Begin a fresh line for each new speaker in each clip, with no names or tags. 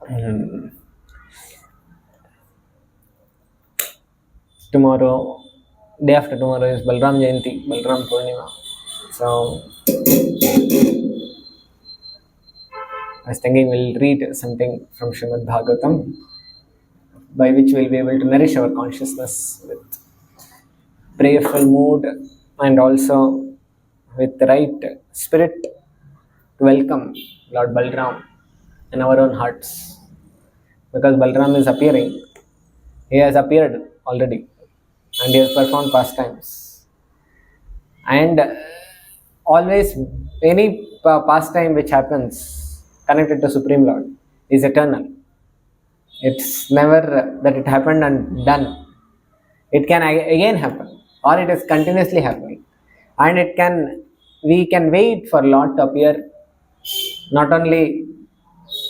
Hmm. Tomorrow, day after tomorrow is Balram Jayanti, Balram Purnima. So I was thinking we'll read something from Srimad Bhagavatam, by which we'll be able to nourish our consciousness with prayerful mood and also with the right spirit to welcome Lord Balram in our own hearts. Because Balram is appearing, he has appeared already and he has performed pastimes. And always, any pastime which happens connected to Supreme Lord is eternal. It's never that it happened and done. It can again happen, or it is continuously happening, and we can wait for Lord to appear not only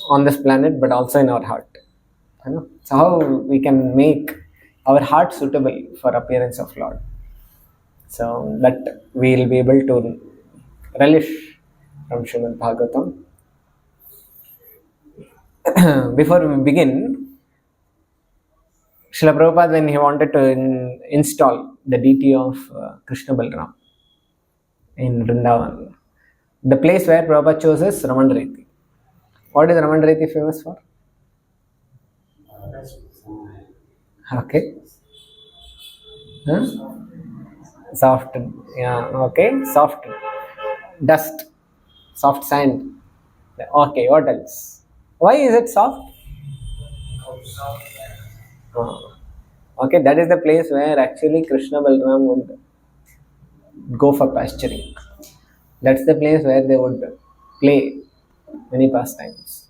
on this planet but also in our heart. You know? So how we can make our heart suitable for appearance of Lord, so that we will be able to relish from Srimad Bhagavatam. Before we begin, Srila Prabhupada, when he wanted to install the deity of Krishna Balram in Vrindavan, the place where Prabhupada chose is Ramanreti. What is Ramanreti famous for? Okay. Huh? Soft, yeah, okay. Soft dust, soft sand. Okay, what else? Why is it soft? Oh. Okay, that is the place where actually Krishna Balram would go for pasturing. That's the place where they would play many pastimes.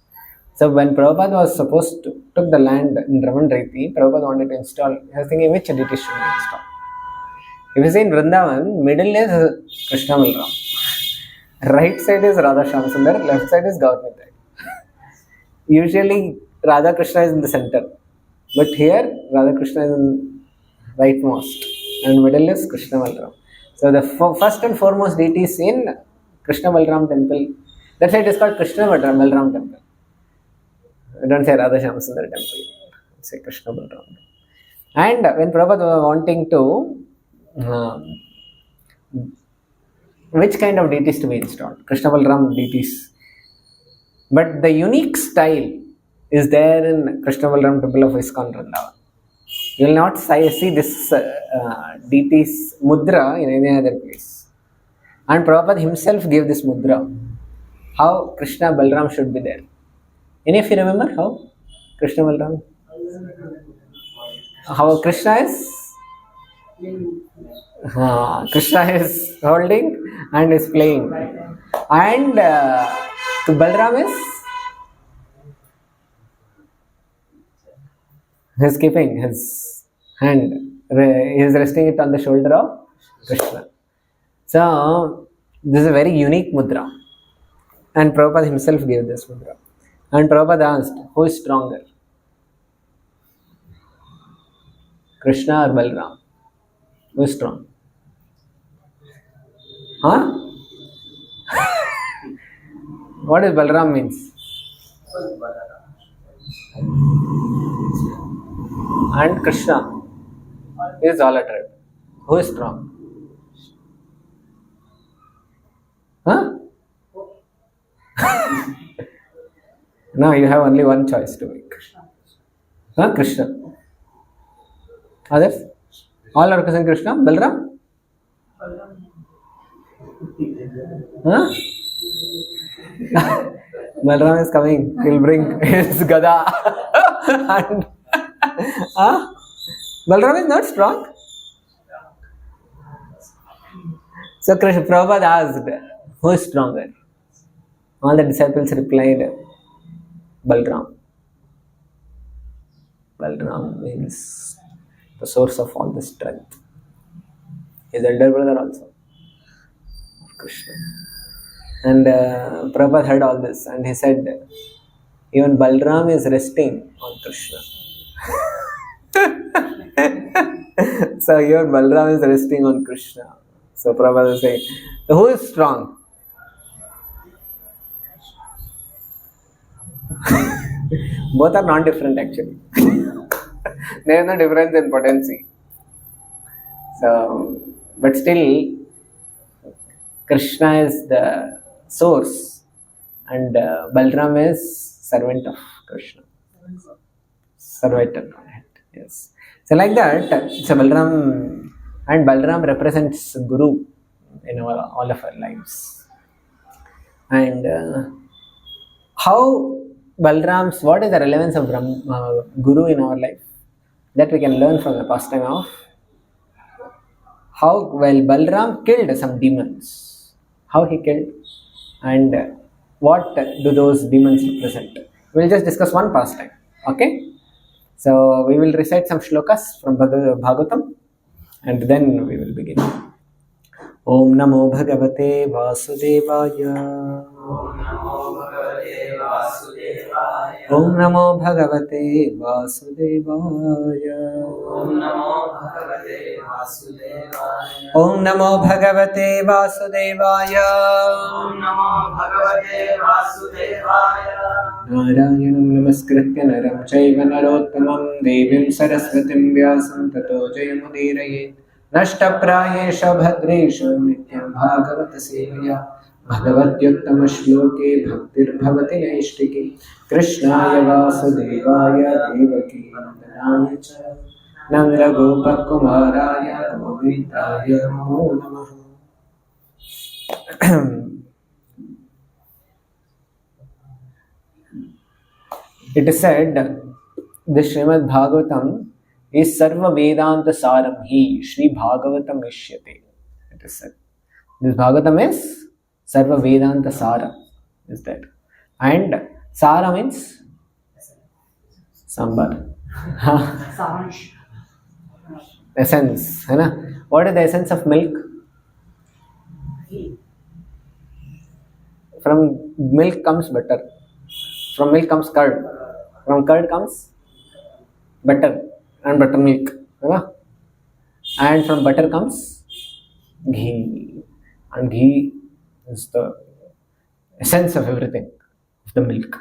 So when Prabhupada was supposed to took the land in Ramanreti, Prabhupada wanted to install. He was thinking which deity should we install. If you see in Vrindavan, middle is Krishna Balram, right side is Radha Shamsundar, left side is Gaurav. Usually Radha Krishna is in the center, but here Radha Krishna is in rightmost, and middle is Krishna Balram. So the first and foremost deities in Krishna Balram temple. That side is called Krishna Balram temple. Don't say Radha Shamsundar temple. Say Krishna Balram. And when Prabhupada was wanting to, which kind of deities to be installed? Krishna Balram deities. But the unique style is there in Krishna Balram temple of ISKCON Vrindavan. You will not see this deity's mudra in any other place. And Prabhupada himself gave this mudra. How Krishna Balram should be there. Any of you remember how Krishna Balram? How Krishna is? Krishna is holding and is playing. And Balram is keeping his hand, he is resting it on the shoulder of Krishna. So, this is a very unique mudra. And Prabhupada himself gave this mudra. And Prabhupada asked, who is stronger? Krishna or Balram? Who is strong? Huh? What does Balram means? And Krishna is all attribute. Who is strong? Huh? No, you have only one choice to make. Huh? Krishna. Others? All are representing Krishna. Balram? Huh? Balram is coming. He'll bring his gada. And Balram is not strong. So Prabhupada asked, who is stronger? All the disciples replied, Balram. Balram means the source of all the strength. His elder brother also of Krishna. And Prabhupada heard all this and he said, even Balram is resting on Krishna. So even Balram is resting on Krishna. So Prabhupada is saying, who is strong? Both are non-different actually. There is no difference in potency. So, but still, Krishna is the source, and Balram is servant of Krishna. Servitor. Yes. So like that, so Balram and Balram represents Guru in all of our lives. And how Balram's, what is the relevance of Guru in our life? That we can learn from the pastime of how Balram killed some demons. How he killed and what do those demons represent? We'll just discuss one pastime. Okay? So we will recite some shlokas from Bhagavatam and then we will begin. Om Namo Bhagavate Vasudevaya. Om Namo Bhagavate Vasudevaya. Om Namo Bhagavate Vasudevaya. Om Namo Bhagavate Vasudevaya. Om Namo Bhagavate Vasudevaya. Narayanam namaskritya naram chaiva narottamam devim saraswatim vyasam tato jayamudirayet. नष्टप्रायेषु भद्रेषु नित्यं भागवत सेवया भगवत्युत्तम श्लोके भक्तिर्भवति नैष्टिकी कृष्णाय वासुदेवाय देवकी नन्दनाय च नन्दगोपकुमाराय गोविन्दाय नमो नमः. It is said, the Srimad Bhagavatam is Sarva Vedanta Saram Hi Shri Bhagavatam Ishyate. It is said. This Bhagavatam is Sarva Vedanta Saram. Is that? And Sara means Sambar. Essence. What is the essence of milk? From milk comes butter. From milk comes curd. From curd comes butter. And buttermilk, and from butter comes ghee, and ghee is the essence of everything, of the milk.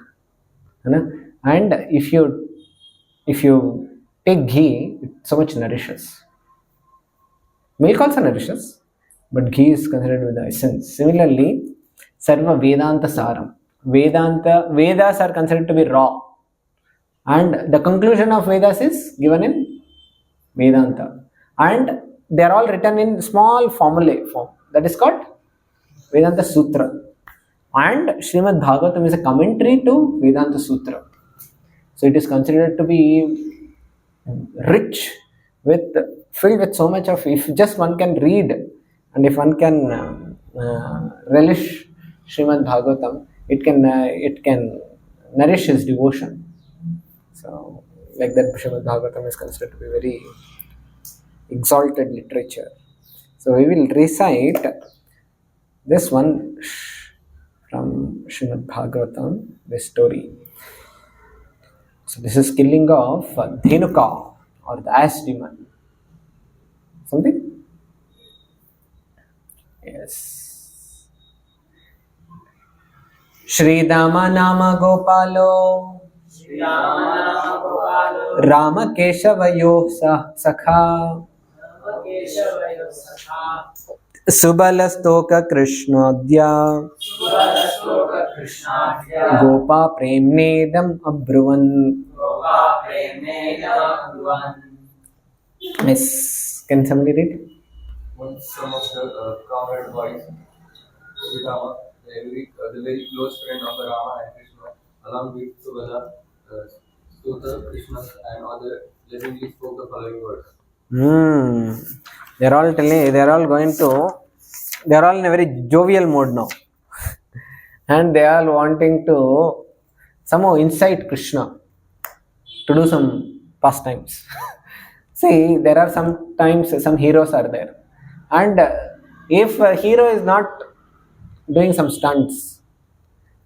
And if you take ghee, it so much nourishes. Milk also nourishes, but ghee is considered with the essence. Similarly, Sarva Vedanta Saram. Vedas are considered to be raw. And the conclusion of Vedas is given in Vedanta. And they are all written in small formulae form. That is called Vedanta Sutra. And Srimad Bhagavatam is a commentary to Vedanta Sutra. So it is considered to be rich, filled with so much of, if just one can read and if one can relish Srimad Bhagavatam, it can nourish his devotion. So, like that, Srimad Bhagavatam is considered to be very exalted literature. So, we will recite this one from Srimad Bhagavatam, this story. So, this is killing of Dhenuka or the ass demon. Something? Yes. Shri Dama Nama Gopalo Rama Keshavayo Sakha Subalastoka Krishnadya Gopa Premnedam Abruvan. Miss, can somebody read?
Once some of the comrade boys, Rama, the very close friend of Rama and Krishna, along with Subala, Sutta, Krishna, and other legendary spoke the following words.
They're all in a very jovial mode now. And they are wanting to somehow incite Krishna to do some pastimes. See, there are sometimes some heroes are there. And if a hero is not doing some stunts,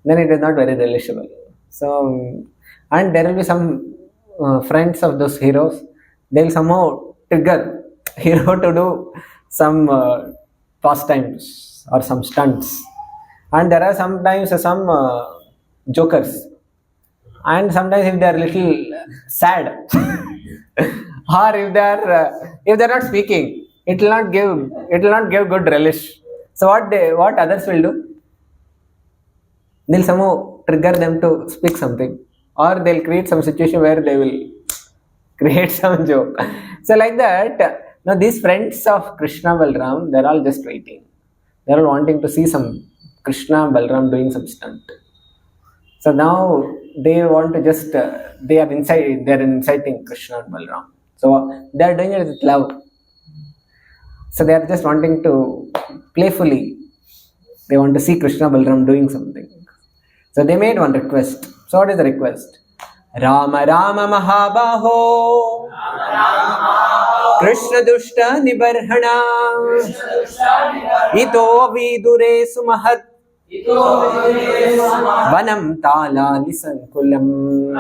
then it is not very relishable. So, and there will be some friends of those heroes, they will somehow trigger hero to do some pastimes or some stunts. And there are sometimes some jokers And sometimes if they are little sad, or if they are not speaking, it will not give good relish. So what others will do? They'll somehow trigger them to speak something, or they'll create some situation where they will create some joke. So like that, now these friends of Krishna Balram, they're all just waiting. They're all wanting to see some Krishna Balram doing some stunt. So now they want to just they're inciting Krishna and Balram. So they are doing it with love. So they are just wanting to playfully. They want to see Krishna Balram doing something. So they made one request. So what is the request? Rama Rama Mahabaho Krishna Dushta Nibarhana Ito Vidure Sumahat Vanam Talali Sankulam.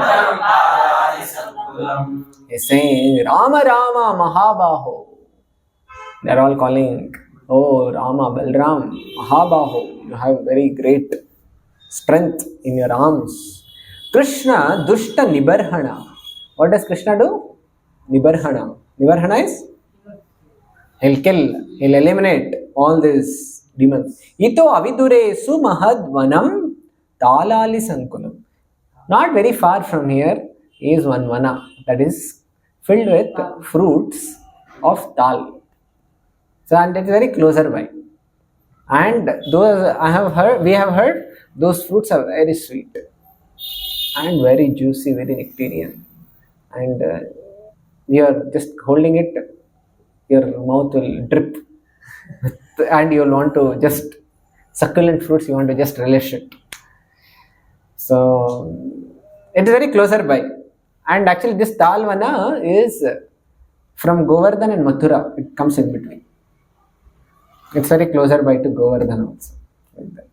He's saying Rama Rama Mahabaho. They're all calling, oh Rama, Balram, Mahabaho, you have very great strength in your arms. Krishna Dushta Nibarhana. What does Krishna do? Nibarhana. Nibarhana is? He'll eliminate all these demons. Ito avidure sumahad vanam talali sankulam. Not very far from here is one vana that is filled with fruits of tal. So, and it's very closer by. And we have heard, those fruits are very sweet and very juicy, very nectarian. And you are just holding it, your mouth will drip, and you will want to just succulent fruits. You want to just relish it. So it is very closer by. And actually, this Talavana is from Govardhan and Mathura. It comes in between. It's very closer by to Govardhan also. Like that.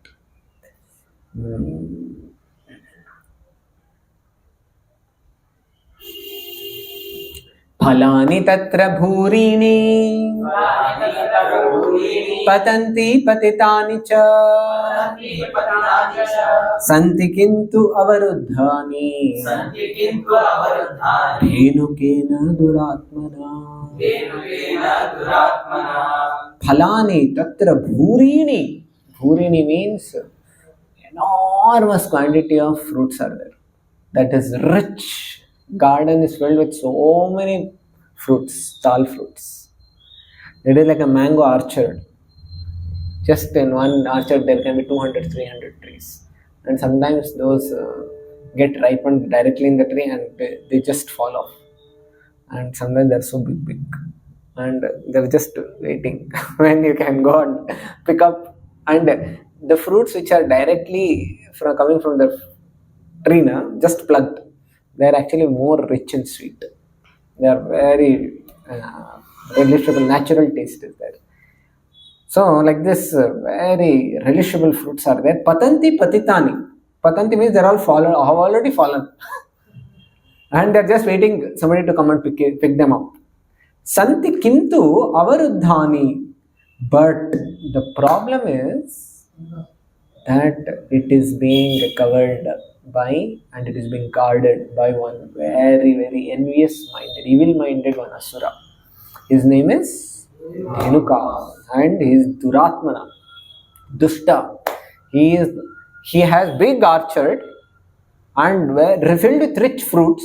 Phalani tatra bhurini patanti patitani cha santi kintu avaruddhani dhenukena duratmana. Phalani tatra bhurini. Bhurini means enormous quantity of fruits are there. That is rich. Garden is filled with so many fruits, tal fruits. It is like a mango orchard. Just in one orchard there can be 200, 300 trees. And sometimes those get ripened directly in the tree and they just fall off. And sometimes they're so big. And they're just waiting when you can go and pick up. And the fruits which are directly coming from the tree, just plucked, they are actually more rich and sweet. They are very relishable, natural taste is there. So like this, very relishable fruits are there. Patanti patitani. Patanti means they are all fallen, have already fallen. And they are just waiting somebody to come and pick them up. Santi kintu avaruddhani. But the problem is that it is being covered by, and it is being guarded by one very, very envious minded, evil minded one asura. His name is Dhenuka, and he is Duratmana, Dushta. He has big orchard and filled with rich fruits,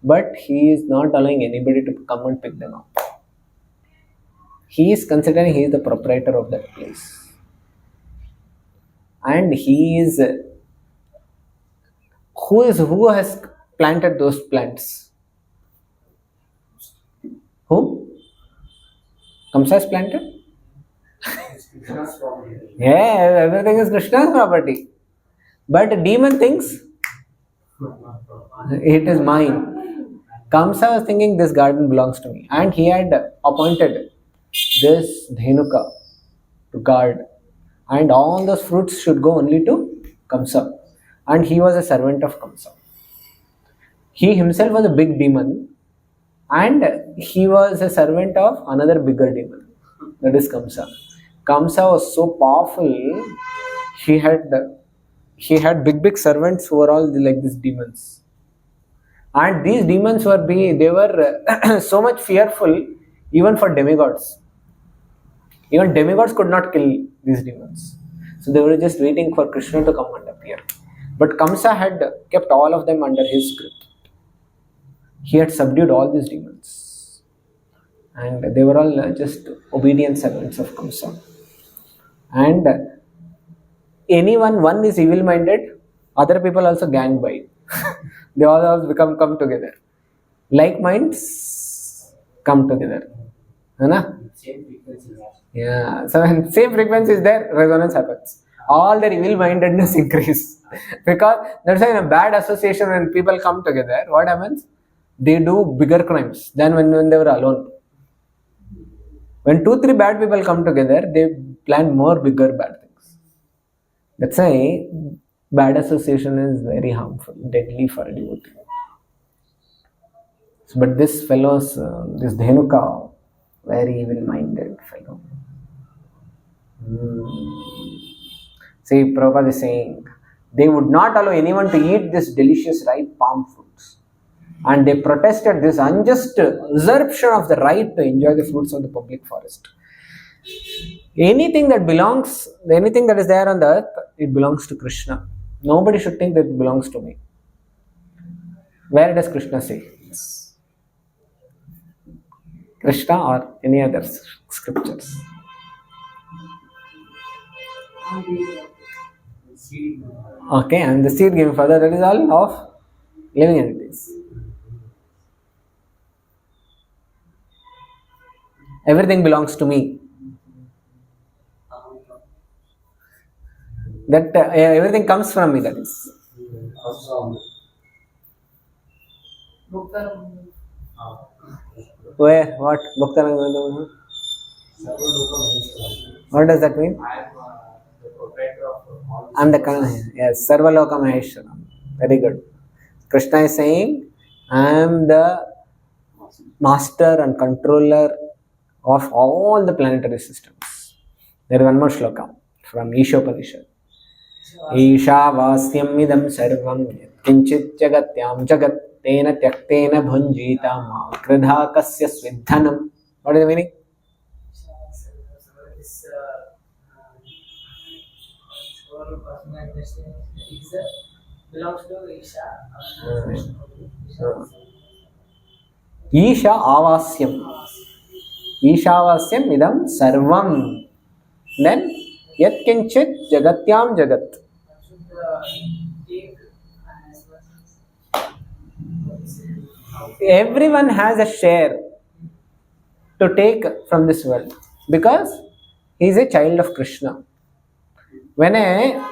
but he is not allowing anybody to come and pick them up. He is considering he is the proprietor of that place. And he is who has planted those plants? Who? Kamsa has planted? Yeah, everything is Krishna's property. But the demon thinks it is mine. Kamsa was thinking this garden belongs to me, and he had appointed this Dhenuka to guard, and all those fruits should go only to Kamsa. And he was a servant of Kamsa. He himself was a big demon, and he was a servant of another bigger demon, that is Kamsa. Kamsa was so powerful, he had big servants who were all like these demons. And these demons they were so much fearful even for demigods. Even demigods could not kill these demons. So they were just waiting for Krishna to come and appear. But Kamsa had kept all of them under his grip. He had subdued all these demons. And they were all just obedient servants of Kamsa. And one is evil-minded, other people also gang by. They all come together. Like minds come together.
Same frequency.
Yeah. So when same frequency is there, resonance happens. All their evil-mindedness increase. Because that's why in a bad association when people come together, what happens? They do bigger crimes than when they were alone. When 2-3 bad people come together, they plan more bigger bad things. That's why bad association is very harmful, deadly for a devotee. But this fellow's, this Dhenuka, very evil-minded fellow. See, Prabhupada is saying, they would not allow anyone to eat this delicious ripe palm fruits. And they protested this unjust usurpation of the right to enjoy the fruits of the public forest. Anything that is there on the earth, it belongs to Krishna. Nobody should think that it belongs to me. Where does Krishna say? Krishna or any other scriptures? Okay, and the seed giving further, that is all of living entities. Everything belongs to me. That everything comes from me, that is. Where? What? What does that mean?
I am the proprietor of all.
I'm the yes, Sarvaloka Maheshwara. Very good. Krishna is saying, I am the master and controller of all the planetary systems. There is one more shloka from Ishopanishad. Ishavasyam idam sarvam kinchit jagatyam jagat tena tyaktena bhunjita ma kridha kasya svidhanam. What is the meaning?
Belongs to Isha.
Isha avasyam. Ishavasyam idam sarvam. Then yat kinchit jagatyam jagat. Everyone has a share to take from this world because he is a child of Krishna. When a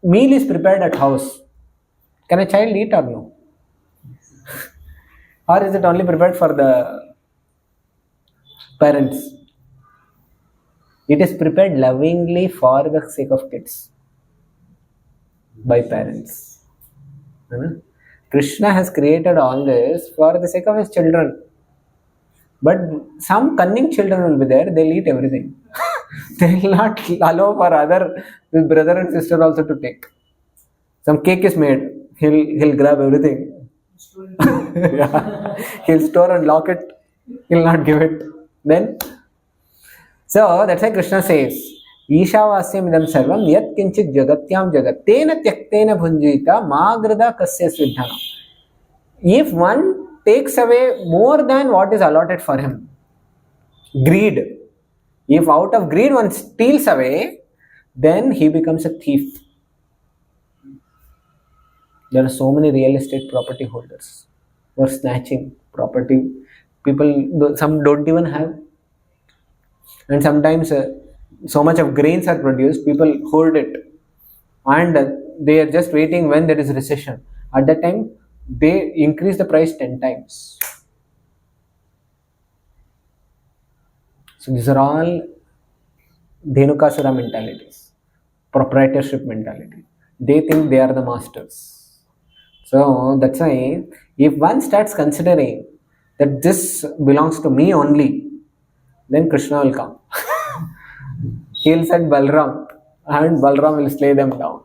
meal is prepared at house, can a child eat or no? Or is it only prepared for the parents? It is prepared lovingly for the sake of kids by parents. Krishna has created all this for the sake of his children. But some cunning children will be there, they'll eat everything. They will not allow for other brother and sister also to take. Some cake is made, he'll grab everything. Yeah. He'll store and lock it, he'll not give it. Then, so that's why Krishna says, Ishavasyam idam sarvam yat kinchit jagatyam jagat tena tyaktena bhunjita magrada kasya svidhana. If one takes away more than what is allotted for him, greed, if out of greed one steals away, then he becomes a thief. There are so many real estate property holders who are snatching property. People, some don't even have. And sometimes so much of grains are produced, people hoard it. And they are just waiting when there is a recession. At that time, they increase the price 10 times. So these are all Dhenukasura mentalities, proprietorship mentality. They think they are the masters. So that's why if one starts considering that this belongs to me only, then Krishna will come. He will send Balaram and Balaram will slay them down.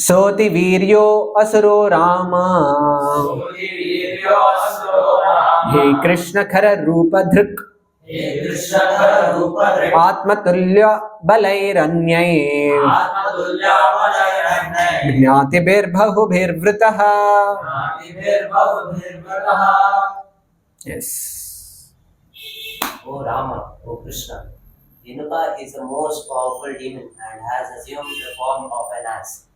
Soti viryo asuro rama. He Krishna khara rupa dhrik. Atmatulya balairanyai. Jnatibhir bahubhir vritaha. Yes.
O Rama, O Krishna, Dhenuka is the most powerful demon and has assumed the form of an ass.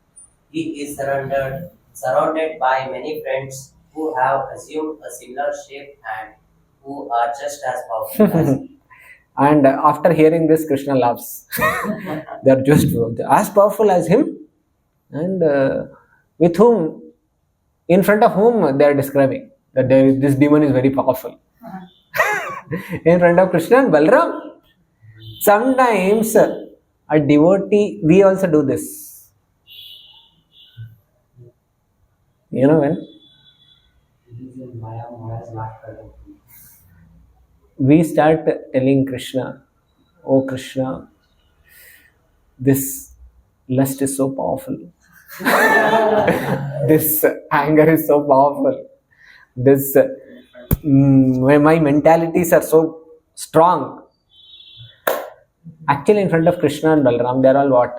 He is surrounded by many friends who have assumed a similar shape and who are just as powerful as he.
And after hearing this, Krishna laughs. They are just as powerful as him, and with whom, in front of whom they are describing that this demon is very powerful. In front of Krishna and Balaram. Sometimes a devotee, we also do this. You know when? We start telling Krishna, oh Krishna, this lust is so powerful. This anger is so powerful. This my mentalities are so strong. Actually, in front of Krishna and Balaram, they are all what?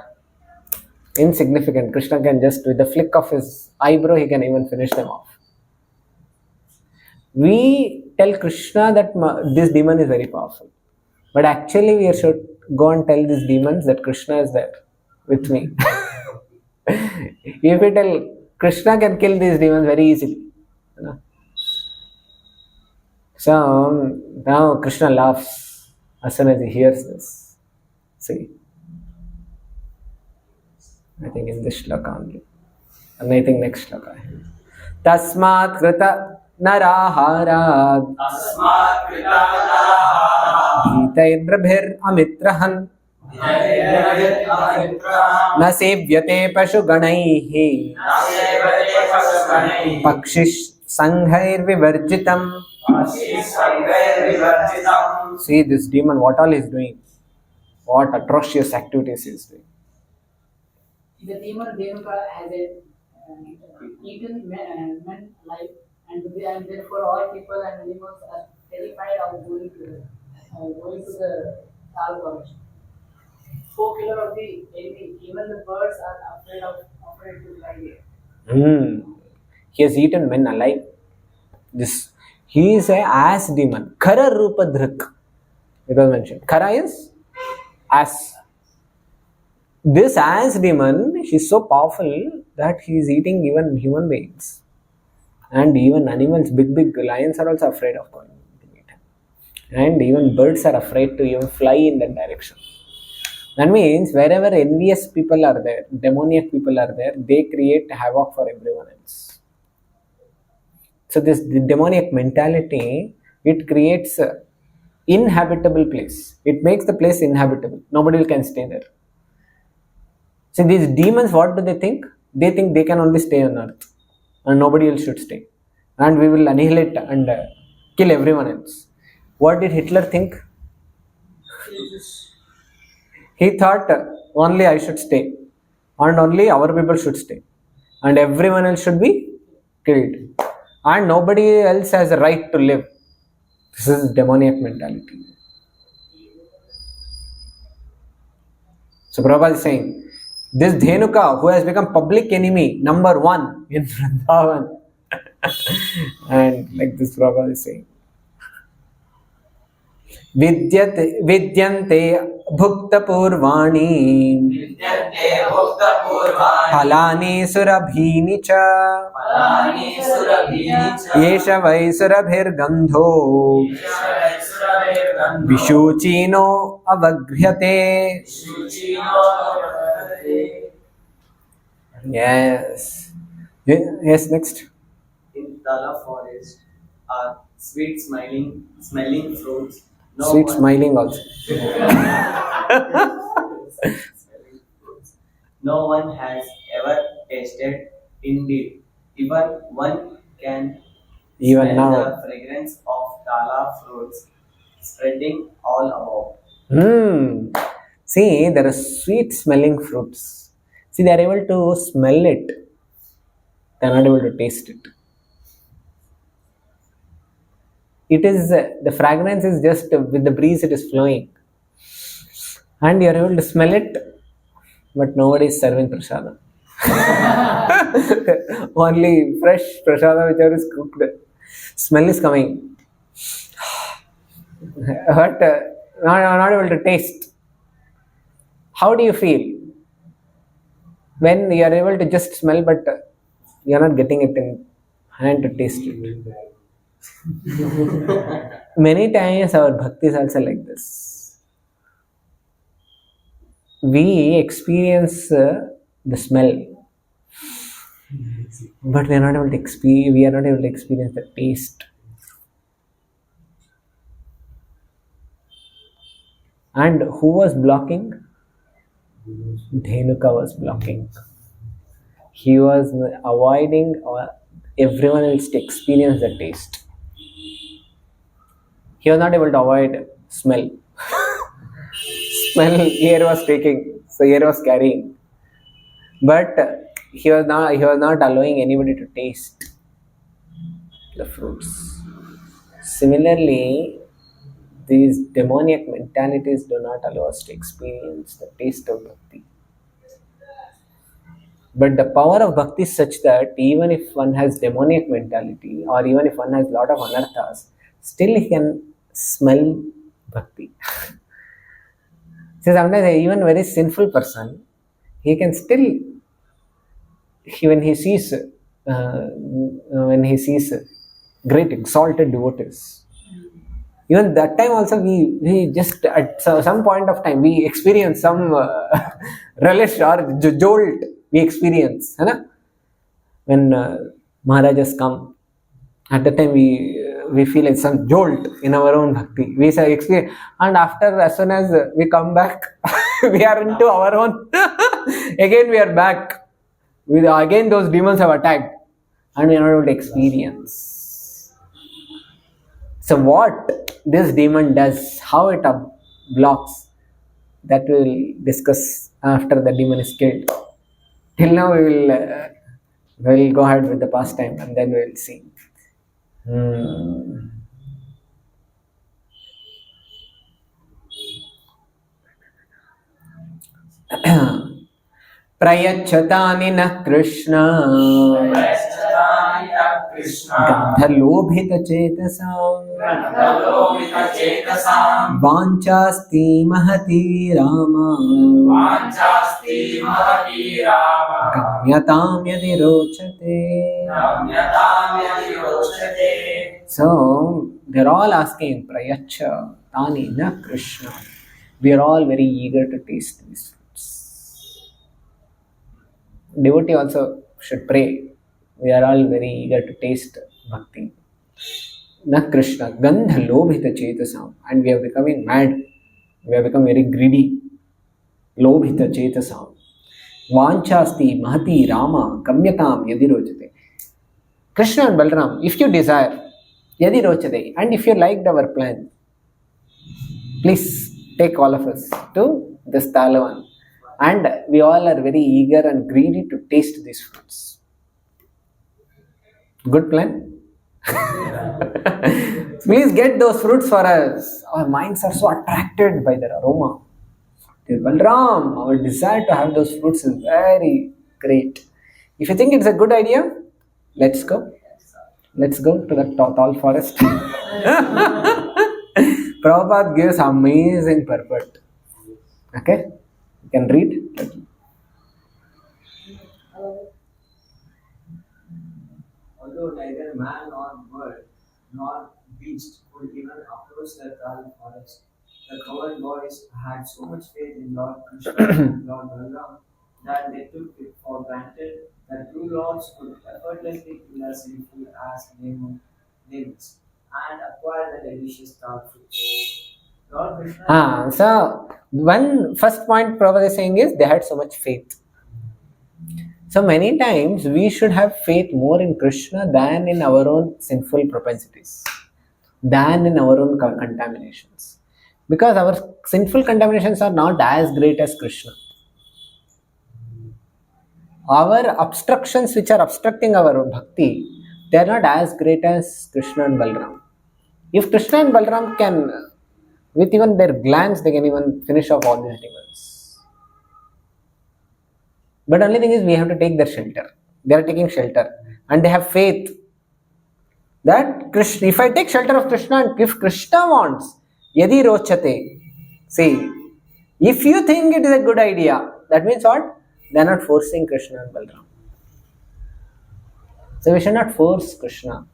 Insignificant. Krishna can just, with the flick of his eyebrow, he can even finish them off. We tell Krishna that this demon is very powerful. But actually, we should go and tell these demons that Krishna is there with me. If we tell Krishna can kill these demons very easily. You know? So now Krishna laughs as soon as he hears this. See, I think in this shloka only. And I think next shloka. Tasmat krita naraharat Bhitairabhir amitrahan Na sevyate pashu ganaihi Pakshish sanghair vivarjitam. See this demon, what all he is doing. What atrocious activities he is doing.
The demon Dhenuka has eaten men alive, and therefore all people and animals are terrified of going to the Talavana. Co-killer of the enemy, even the birds are afraid to fly there.
He has eaten men alive. He is a ass demon. Khara rupa dhrik. It was mentioned. Khara is ass. This ass demon, he is so powerful that he is eating even human beings. And even animals, big lions are also afraid of going to meet him. And even birds are afraid to even fly in that direction. That means wherever envious people are there, demoniac people are there, they create havoc for everyone else. So this demoniac mentality, it creates an inhabitable place. It makes the place inhabitable. Nobody can stay there. So these demons, what do they think? They think they can only stay on earth and nobody else should stay. And we will annihilate and kill everyone else. What did Hitler think? He thought only I should stay and only our people should stay and everyone else should be killed and nobody else has a right to live. This is demoniac mentality. So Prabhupada is saying, this Dhenuka who has become public enemy number 1 in Vrindavan and like this Prabhupada is saying, Vidyante bhukta purvani Phalani surabhini cha Yesha vai surabhir gandho Vishuchino avagryate. Yes. Yes, next.
In Tala forest are sweet smelling fruits.
Sweet smiling also.
No one has ever tasted. Indeed, even one can
Even
smell
now.
the fragrance of Tala fruits spreading all about.
See, there are sweet smelling fruits. See, they are able to smell it, they are not able to taste it. It is the fragrance is just with the breeze, it is flowing, and you are able to smell it, but nobody is serving prasada. Only fresh prasada, whichever is cooked, smell is coming, but not able to taste. How do you feel when you are able to just smell, but you are not getting it in hand to taste it? Many times our bhakti is also like this. We experience the smell, but we are not able to experience the taste. And who was blocking? Dhenuka was blocking. He was avoiding everyone else to experience the taste. He was not able to avoid smell. Smell, air was taking, so air was carrying. But he was not allowing anybody to taste the fruits. Similarly, these demoniac mentalities do not allow us to experience the taste of bhakti. But the power of bhakti is such that even if one has demoniac mentality, or even if one has lot of anarthas, still he can smell bhakti. So sometimes even very sinful person, he can still, when he sees great exalted devotees, even that time also we just at some point of time we experience some relish or jolt we experience, when Maharajas come. At the time we feel like some jolt in our own bhakti. We say experience, and after as soon as we come back, we are into our own. Again we are back. Again those demons have attacked, and we are not able to experience. So what this demon does, how it blocks, that we will discuss after the demon is killed. Till now we will go ahead with the pastime, and then we will see. प्रयच्छतानि न कृष्ण गन्धलोभितचेतसां वाञ्छास्ति महती राम गम्यतां यदि रोचते. So they're all asking prayacha tani na Krishna. We are all very eager to taste these fruits. Devotee also should pray. We are all very eager to taste bhakti. Na Krishna, gandha lobhita chetasam. And we are becoming mad. We have become very greedy. Lobhita chetasam. Vanchasti mahati rama kamyatam yadi rochate. Krishna and Balaram, if you desire, yadi rochate, and if you liked our plan, please take all of us to this Talavana. And we all are very eager and greedy to taste these fruits. Good plan? Please get those fruits for us. Our minds are so attracted by their aroma. Dear Balaram, our desire to have those fruits is very great. If you think it's a good idea, let's go. Let's go to the tall forest. Prabhupada gives amazing purport. Okay? You can read.
Although neither man nor bird nor beast could even approach the tall forest, the cowherd boys had so much faith in Lord Krishna and Lord Balarama that they took it for granted that two lords could effortlessly kill a sinful as demons and acquire the delicious tall fruits. Lord Krishna.
So one first point Prabhupada is saying is they had so much faith. So many times we should have faith more in Krishna than in our own sinful propensities, than in our own contaminations. Because our sinful contaminations are not as great as Krishna. our obstructions which are obstructing our bhakti, they are not as great as Krishna and Balaram. If Krishna and Balaram can, with even their glance, they can even finish off all these demons. But only thing is, we have to take their shelter. They are taking shelter, and they have faith that Krishna, if I take shelter of Krishna and if Krishna wants, yadi rochate. See, if you think it is a good idea, that means what? They are not forcing Krishna and Balaram. So we should not force Krishna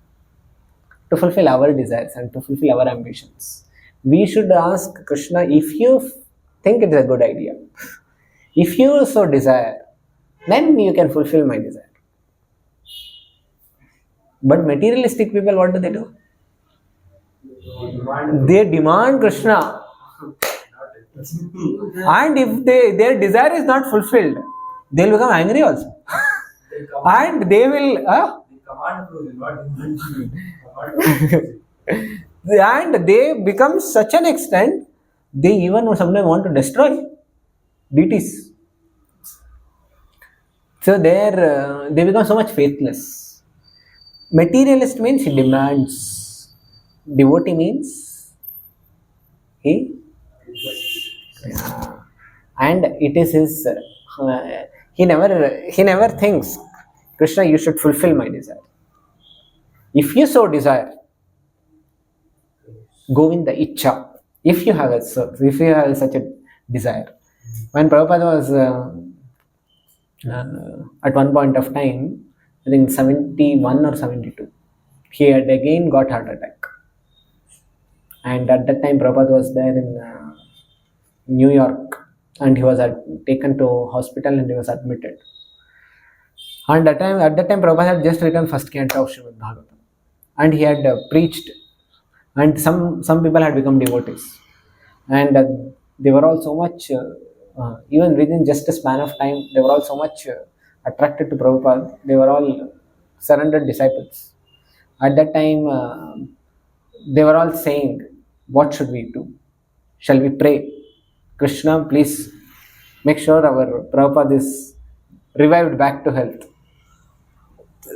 to fulfill our desires and to fulfill our ambitions. We should ask Krishna, if you think it is a good idea, if you so desire, then you can fulfill my desire. But materialistic people, what do? They demand Krishna. And if their desire is not fulfilled, they will become angry also. And they will...
Command will not demand you.
And they become such an extent, they even sometimes want to destroy deities. So they become so much faithless. Materialist means he demands. Devotee means he... Yeah. And it is his... he never thinks, Krishna, you should fulfill my desire. If you so desire, go in the icha. If you have such a desire. When Prabhupada was at one point of time, I think 71 or 72, he had again got heart attack. And at that time Prabhupada was there in New York, and he was taken to hospital and he was admitted. And at that time Prabhupada had just written first canto of Srimad Bhagavatam, and he had preached, and some people had become devotees, and they were all so much, even within just a span of time, they were all so much attracted to Prabhupada. They were all surrendered disciples. At that time, they were all saying, what should we do? Shall we pray? Krishna, please make sure our Prabhupada is revived back to health.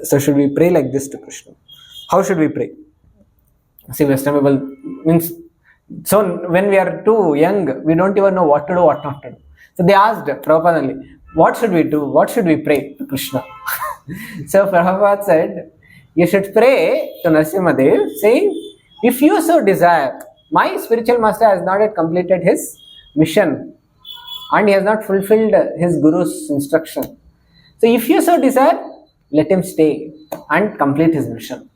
So should we pray like this to Krishna? How should we pray? See, Western people means, so when we are too young, we don't even know what to do, what not to do. So they asked Prabhupada only, what should we do? What should we pray to Krishna? So Prabhupada said, you should pray to Narasimhadev saying, if you so desire, my spiritual master has not yet completed his mission and he has not fulfilled his guru's instruction. So if you so desire, let him stay and complete his mission.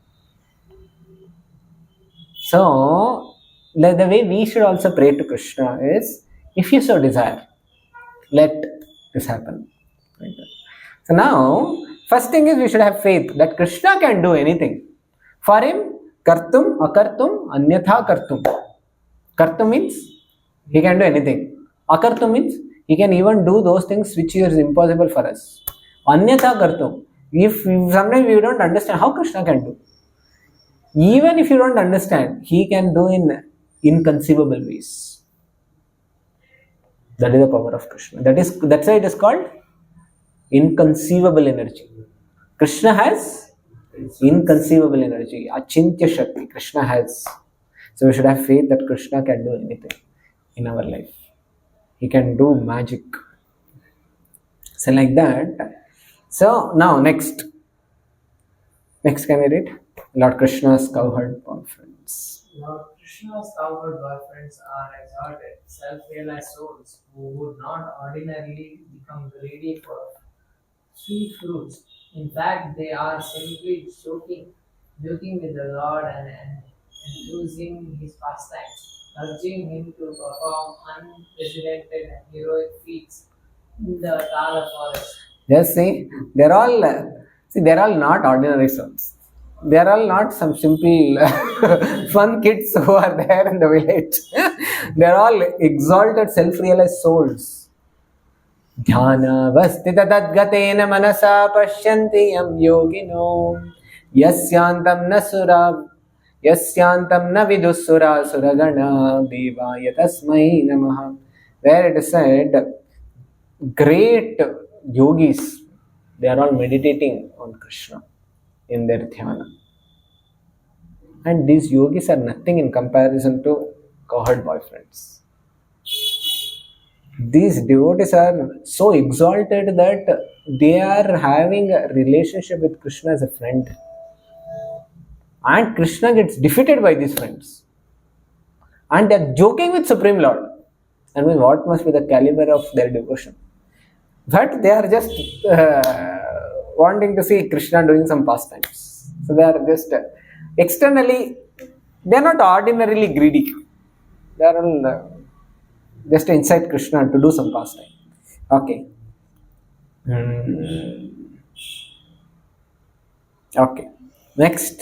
So the way we should also pray to Krishna is, if you so desire, let this happen. So now, first thing is we should have faith that Krishna can do anything. For him, kartum, akartum, anyatha kartum. Kartum means he can do anything. Akartum means he can even do those things which is impossible for us. Anyatha kartum. If sometimes we don't understand how Krishna can do. Even if you don't understand, he can do in inconceivable ways. That is the power of Krishna. That's why it is called inconceivable energy. Krishna has inconceivable energy. Achintya Shakti Krishna has. So we should have faith that Krishna can do anything in our life. He can do magic. So like that. So now next can we read? Lord Krishna's cowherd boyfriends.
Lord Krishna's cowherd boyfriends are exalted, self-realized souls who would not ordinarily become greedy for sweet fruits. In fact, they are simply joking with the Lord and enthusing his pastimes, urging him to perform unprecedented and heroic feats in the Tala forest.
Just see, they're all not ordinary souls. They are all not some simple fun kids who are there in the village. They are all exalted, self-realized souls. Dhyana vastita tadgatena manasa pashyanti yam yogino yasyantam na vidusura suragana devaya tasmai namaha. Where it is said, great yogis, They are all meditating on Krishna in their dhyana. And these yogis are nothing in comparison to cowherd boyfriends. These devotees are so exalted that they are having a relationship with Krishna as a friend. And Krishna gets defeated by these friends. And they are joking with Supreme Lord. I mean, what must be the caliber of their devotion? But they are just wanting to see Krishna doing some pastimes. So they are just externally, they are not ordinarily greedy. They are all just to incite Krishna to do some pastime. Okay. Okay. Next.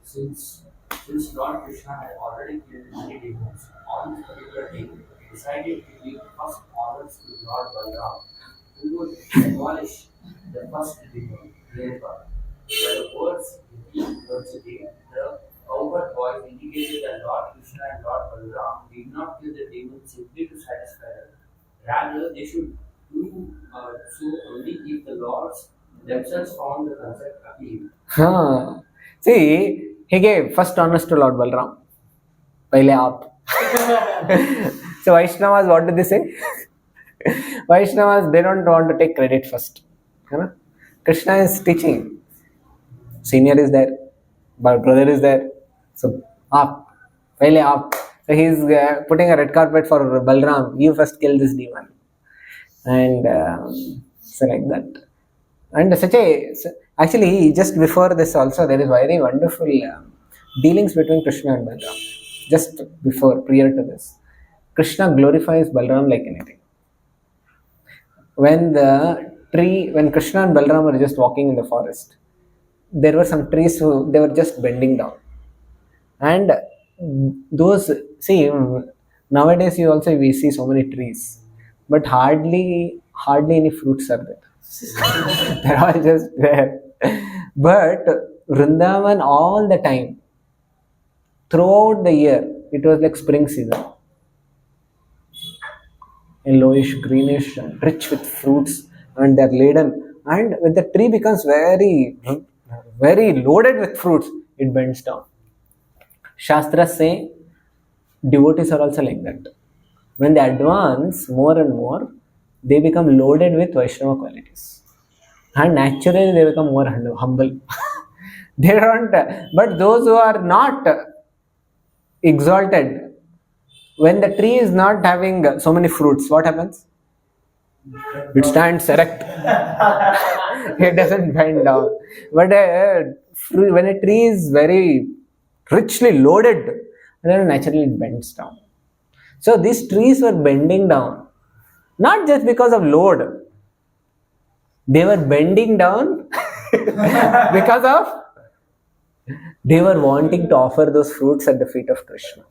Since Lord Krishna had already killed many demons, on this particular day, he decided to give first honors to Lord Balarama, who would demolish the first demon, Leela. By the words university, the cowherd voice indicated that Lord Krishna and Lord Balarama did not kill the demons simply to satisfy them. Rather, they should do so only if the lords themselves found the concept appealing.
See, he gave first honors to Lord Balaram. Pehle aap. So Vaishnavas, what do they say? Vaishnavas, they don't want to take credit first. Krishna is teaching. Senior is there, brother is there. So aap, pehle aap. So he is putting a red carpet for Balaram. You first kill this demon. And so like that. And actually, just before this also, there is very wonderful dealings between Krishna and Balaram. Just before, prior to this, Krishna glorifies Balaram like anything. When Krishna and Balaram were just walking in the forest, there were some trees they were just bending down. And those, nowadays we see so many trees, but hardly any fruits are there. They're all just there. But Vrindavan all the time, throughout the year, it was like spring season. Yellowish, greenish, and rich with fruits, and they're laden. And when the tree becomes very, very loaded with fruits, it bends down. Shastras say devotees are also like that. When they advance more and more, they become loaded with Vaishnava qualities. And naturally they become more humble. They don't, but those who are not exalted, when the tree is not having so many fruits, what happens? It stands erect. It doesn't bend down. But when a tree is very richly loaded, then naturally it bends down. So these trees were bending down, not just because of load. They were bending down because of they were wanting to offer those fruits at the feet of Krishna.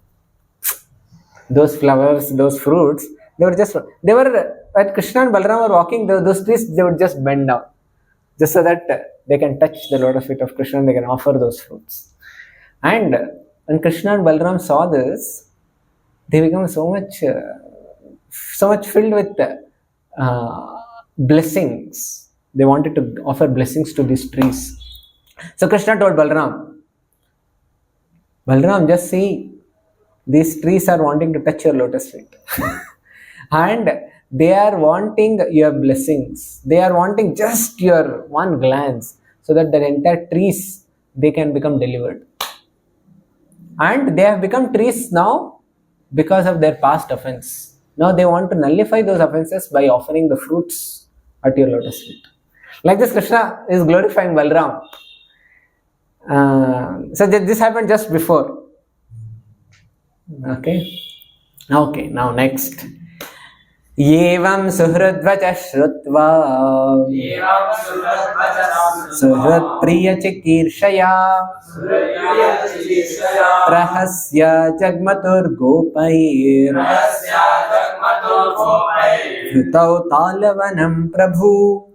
Those flowers, those fruits, when Krishna and Balaram were walking, those trees, they would just bend down, just so that they can touch the lotus feet of Krishna and they can offer those fruits. And when Krishna and Balaram saw this, they became so much filled with blessings. They wanted to offer blessings to these trees. So Krishna told Balaram, just see, these trees are wanting to touch your lotus feet. And they are wanting your blessings. They are wanting just your one glance, so that the entire trees, they can become delivered. And they have become trees now because of their past offense. Now they want to nullify those offenses by offering the fruits at your lotus feet. Like this, Krishna is glorifying Balaram. So this happened just before. Okay, now next. Yevam suhradvaja shrutva suhrad priya chikirshaya rahasya jagmatur gopair Vritau Talavanam Prabhu.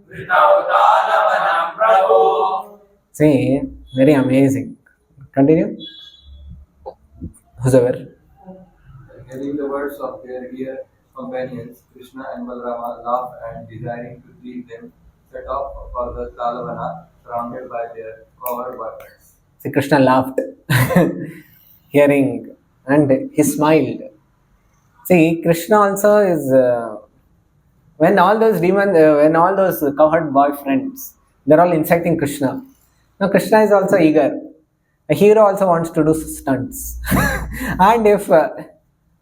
See, very amazing. Continue. Whosoever.
Hearing the words of their dear companions, Krishna and Balarama laughed and, desiring to please them, set off for the Talavana, surrounded by their coward boyfriends.
See, Krishna laughed, hearing, and he smiled. See, Krishna also is when all those demons, when all those cowherd boyfriends, they're all inciting Krishna. Now Krishna is also eager. A hero also wants to do stunts, and if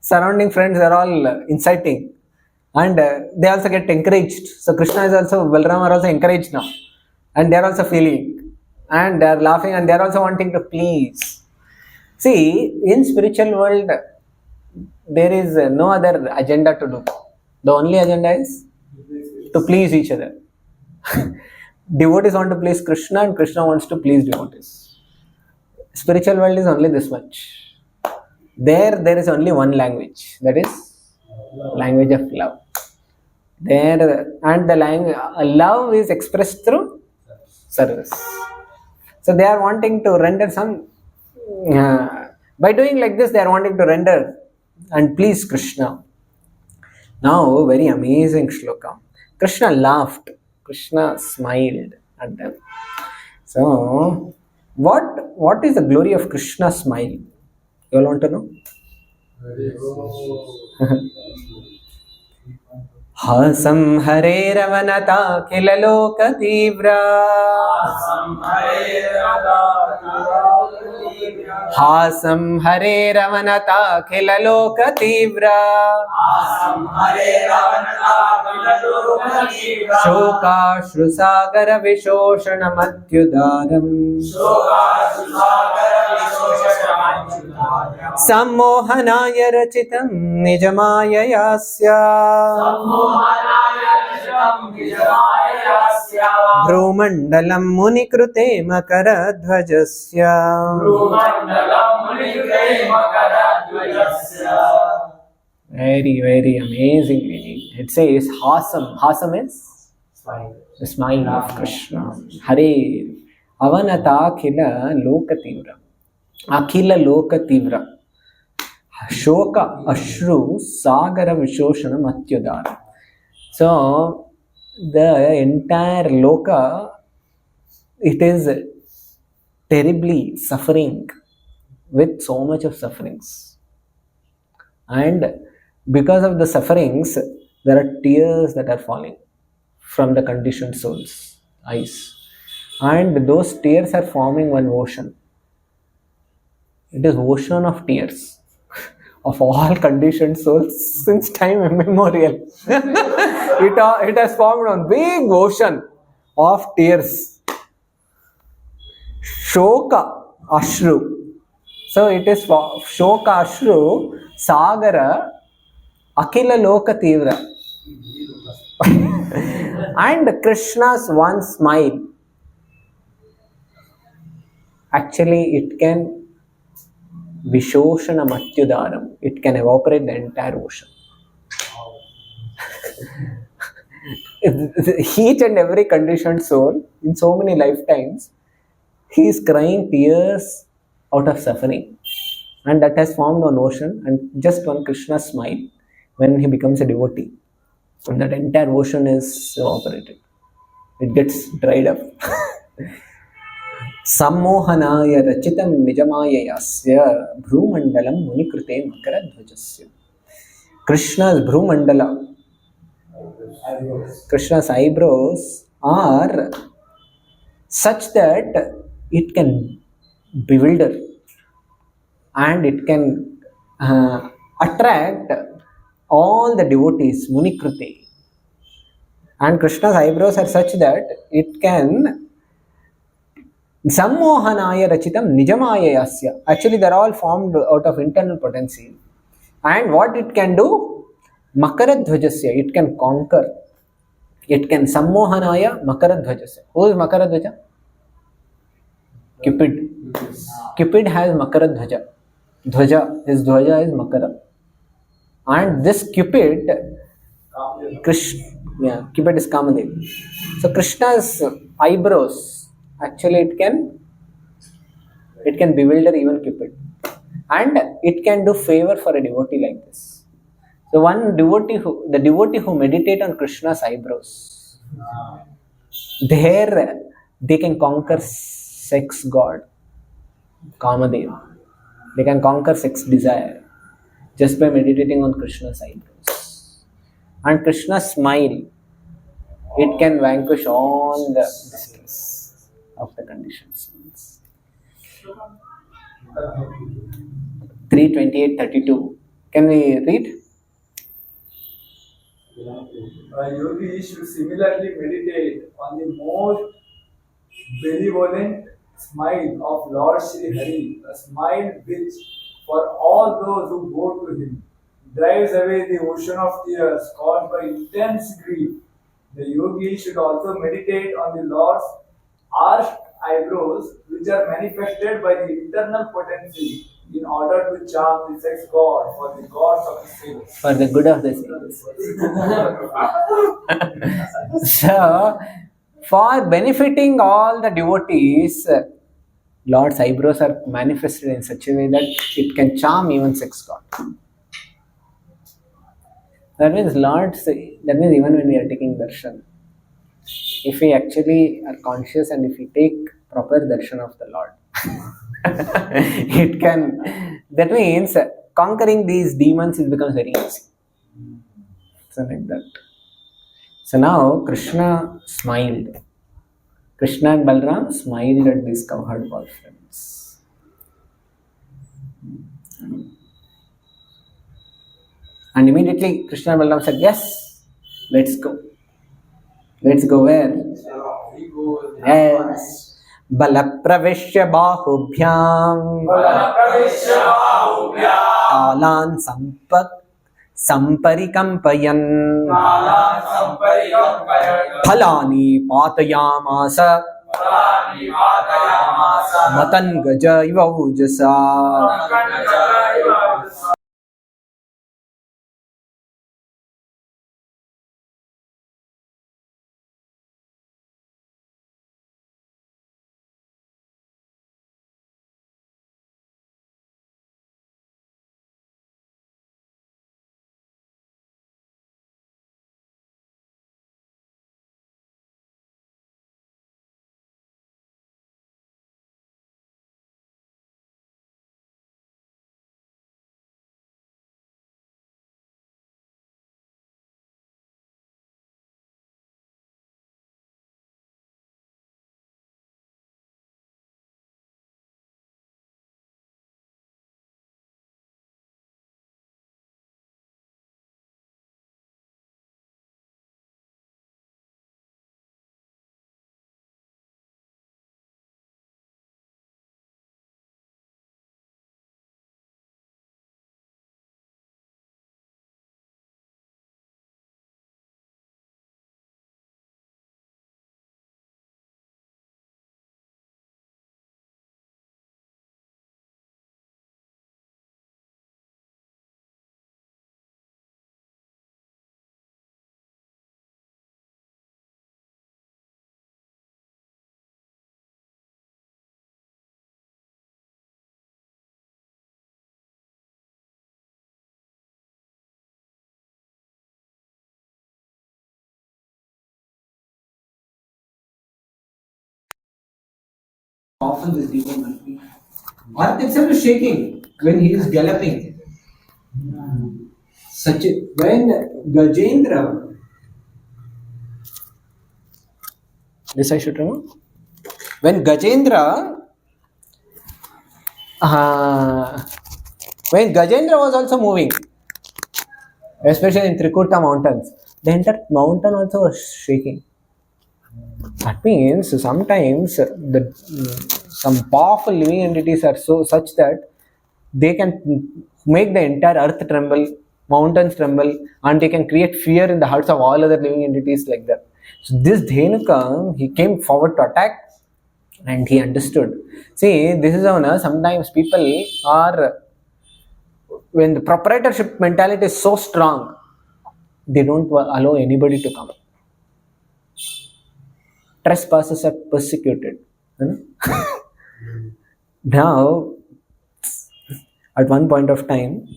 surrounding friends are all inciting, and they also get encouraged. So Krishna is also Balarama are also encouraged now, and they are also feeling, and they are laughing, and they are also wanting to please. See, in spiritual world, there is no other agenda to do. The only agenda is to please each other. Devotees want to please Krishna, and Krishna wants to please devotees. Spiritual world is only this much. There is only one language, that is language of love. There and the language love is expressed through service. So they are wanting to render some. By doing like this, they are wanting to render and please Krishna. Now, very amazing shloka. Krishna laughed. Krishna smiled at them. So, what is the glory of Krishna's smile? You all want to know? Hasam Hare Ravanata Kilaloka Tibra. Hasam Hare Ravanata Kilaloka Tibra. Shoka Shrusagara Vishoshana Matyudaram. Sammohanaya Rachitam Nijamaya Yasya. Bhrumandalam Munikrute Makaradhvajasya. Very, very amazing meaning. It says Hasam. Hasam is the smile of Krishna. Hare Avanata Akhila Lokativra. Akhila Lokativra. Shoka Ashru Sagara Vishoshana Matyudara. So the entire Loka, it is terribly suffering with so much of sufferings. And because of the sufferings, there are tears that are falling from the conditioned soul's eyes. And those tears are forming one ocean. It is ocean of tears of all conditioned souls since time immemorial. It has formed one big ocean of tears. Shoka Ashru. So it is Shoka Ashru Sagara Akhila Loka Tivra. And Krishna's one smile, actually it can Vishoshana Matyudaram. It can evaporate the entire ocean. Each and every conditioned soul, in so many lifetimes, he is crying tears out of suffering. And that has formed an ocean, and just one Krishna smile when he becomes a devotee. And that entire ocean is evaporated. It gets dried up. Sammohanaya rachitam nijamaya yasya bhrumandalam munikrute makaradhvajasya. Krishna's bhrumandala, Krishna's eyebrows are such that it can bewilder and it can attract all the devotees, munikrute. And Krishna's eyebrows are such that it can Sammohanaya Rachitam Nijamaya Yasya. Actually, they're all formed out of internal potency. And what it can do? Makaradhvajasya. It can conquer. It can Sammohanaya Makaradhvajasya. Who is Makaradhvaja? Cupid. Cupid has Makaradhvaja. Dhvaja. His Dhvaja is Makara. And this Cupid, Cupid is Kamadev. So Krishna's eyebrows, actually it can bewilder even Cupid, and it can do favor for a devotee like this. So the devotee who meditate on Krishna's eyebrows, There they can conquer sex god, Kamadeva. They can conquer sex desire just by meditating on Krishna's eyebrows. And Krishna's smile, it can vanquish all the distress of the conditioned souls. 3:28:32. Can we read?
A yogi should similarly meditate on the most benevolent smile of Lord Sri Hari, a smile which, for all those who go to him, drives away the ocean of tears caused by intense grief. The yogi should also meditate on the Lord's arched eyebrows, which are manifested by the internal potency in order to charm the sex god for the gods of the saints.
For the good of the saints. So, for benefiting all the devotees, Lord's eyebrows are manifested in such a way that it can charm even sex god. That means that means even when we are taking darshan, if we actually are conscious and if we take proper darshan of the Lord, it can, that means conquering these demons becomes very easy. So like that. So now Krishna smiled. Krishna and Balaram smiled at these cowherd boyfriends. And immediately Krishna and Balaram said, yes, let's go. Let's go where? Yes. Balapravishya bahubhyam talan samparikampayan phalani patayamasa matan gaja iva ujasa. Often this demon will be. Earth itself is shaking when he is galloping. When Gajendra, this I should remember. When Gajendra was also moving, especially in Trikuta mountains, the entire mountain also was shaking. That means sometimes some powerful living entities are such that they can make the entire earth tremble, mountains tremble, and they can create fear in the hearts of all other living entities like that. So this Dhenuka, he came forward to attack and he understood. See, this is how sometimes people are, when the proprietorship mentality is so strong, they don't allow anybody to come. Trespassers are persecuted. Now, at one point of time,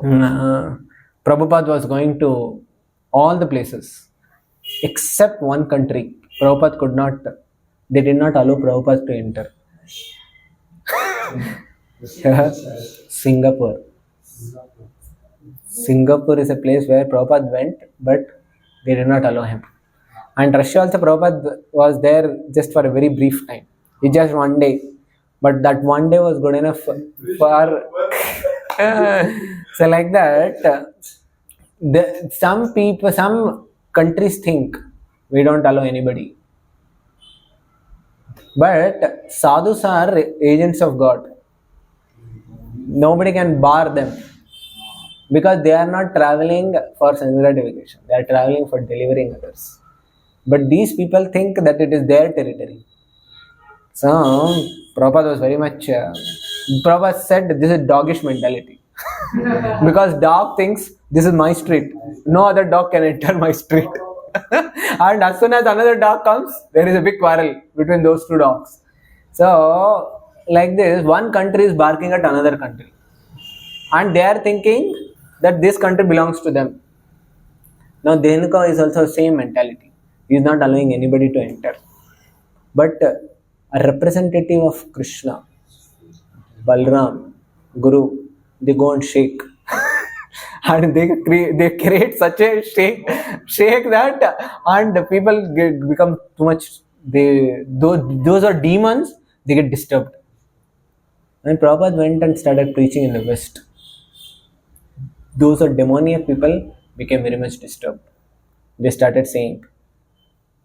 Prabhupada was going to all the places. except one country. Prabhupada could not, they did not allow Prabhupada to enter. Singapore. Singapore is a place where Prabhupada went, but they did not allow him. And Russia also, Prabhupada was there just for a very brief time. It's just one day. But that one day was good enough for so like that, some people, some countries think we don't allow anybody. But sadhus are agents of God. Nobody can bar them. Because they are not traveling for sense gratification. They are traveling for delivering others. But these people think that it is their territory. So, Prabhupada was very much... Prabhupada said this is doggish mentality. Because dog thinks this is my street. No other dog can enter my street. And as soon as another dog comes, there is a big quarrel between those two dogs. So, like this, one country is barking at another country. And they are thinking that this country belongs to them. Now, Dhenuka is also the same mentality. He is not allowing anybody to enter. But a representative of Krishna, Balaram, Guru, they go and shake. And they create such a shake that, and the people become too much, those are demons, they get disturbed. And Prabhupada went and started preaching in the West. Those are demoniac people became very much disturbed. They started saying,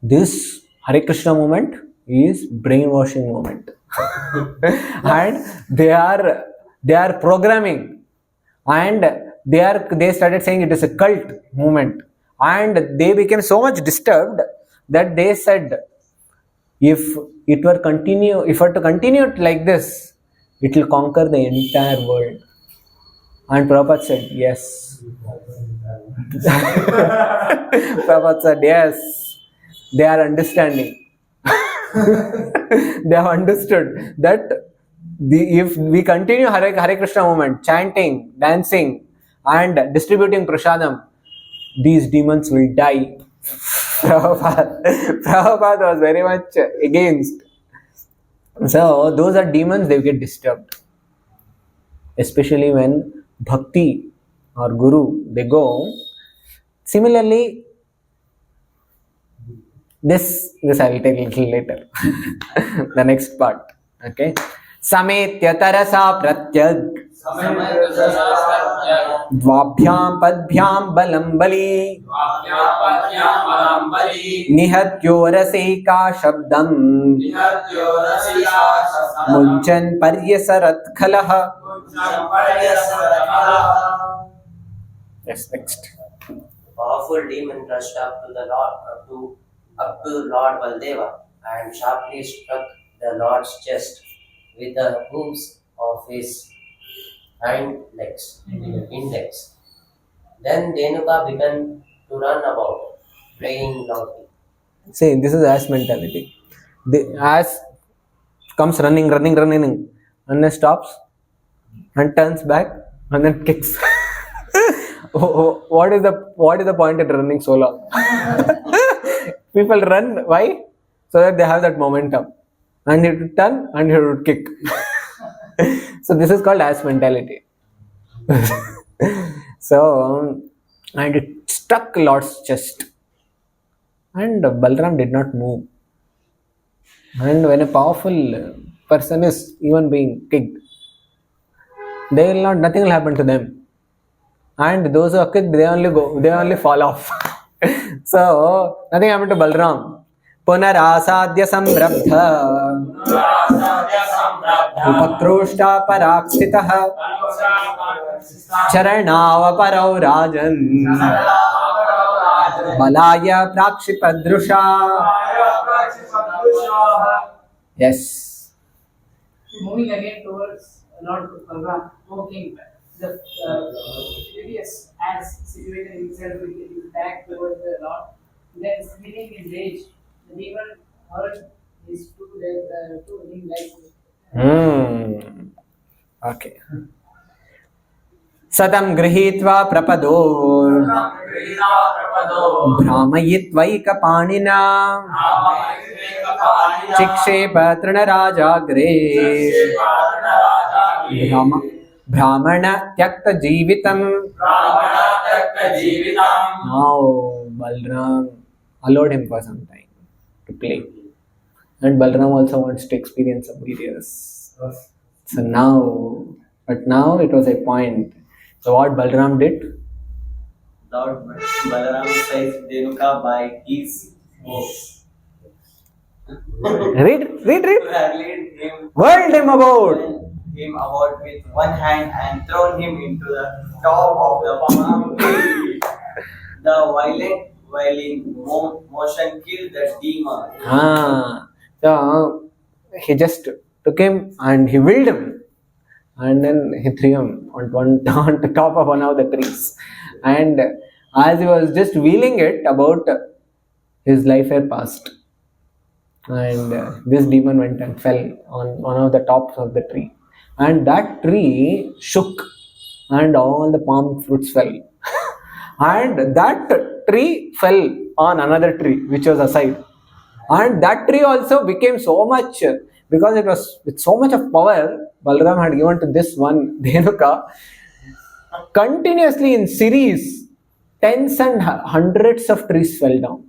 this Hare Krishna movement is brainwashing movement. And they are programming, and they started saying it is a cult movement. And they became so much disturbed that they said, if it were to continue like this, it will conquer the entire world. And Prabhupada said, yes. Prabhupada said, yes. They are understanding. They have understood that if we continue Hare Krishna movement, chanting, dancing, and distributing prasadam, these demons will die. Prabhupada was very much against. So, those are demons, they get disturbed. Especially when bhakti or guru, they go. Similarly, this I will take a little later. The next part. Okay. Sametya tarasa pratyad dvabhyam padbhyam balam bali nihatyo raseka shabdam munjan paryasarat khalah. Yes, next.
Powerful demon rushed up to Lord Baldeva and sharply struck the Lord's chest with the hooves of his index. Then Dhenuka began to run about, praying loudly.
See, this is ass mentality. The ass comes running, and then stops and turns back and then kicks. What is the point in running so long? People run, why? So that they have that momentum. And he would turn and he would kick. So this is called ass mentality. So, and it struck Lord's chest. And Balaram did not move. And when a powerful person is even being kicked, nothing will happen to them. And those who are kicked, they only fall off. So, nothing happened to Balaram. Punarasadya samrabdha upakroshta parakshitah charanava parau rajan balaya prakshipadrusha. Yes.
Moving again towards Lord Balaram, walking the previous as situated himself with his back towards the Lord, then screaming in rage, the demon hurled his two wing legs.
Okay. Satam grihitva prapado Brahmayitvaika panina Chikshepa trinarajagre Brahmana tyakta jeevitam. Now Balram allowed him for some time to play. And Balram also wants to experience some videos. So now it was a point. So what Balram did?
Lord Balarama says Dhenuka by his nose.
Read.
Lead him,
Whirled him about.
him about with one hand and thrown him into the top of the palm tree. The violent whirling motion killed the demon.
So he just took him and he whirled him. And then he threw him on the top of one of the trees. And as he was just wheeling it about, his life had passed. And this demon went and fell on one of the tops of the tree. And that tree shook and all the palm fruits fell. And that tree fell on another tree which was aside. And that tree also became so much, because it was with so much of power Balaram had given to this one Dhenuka, continuously in series, tens and hundreds of trees fell down.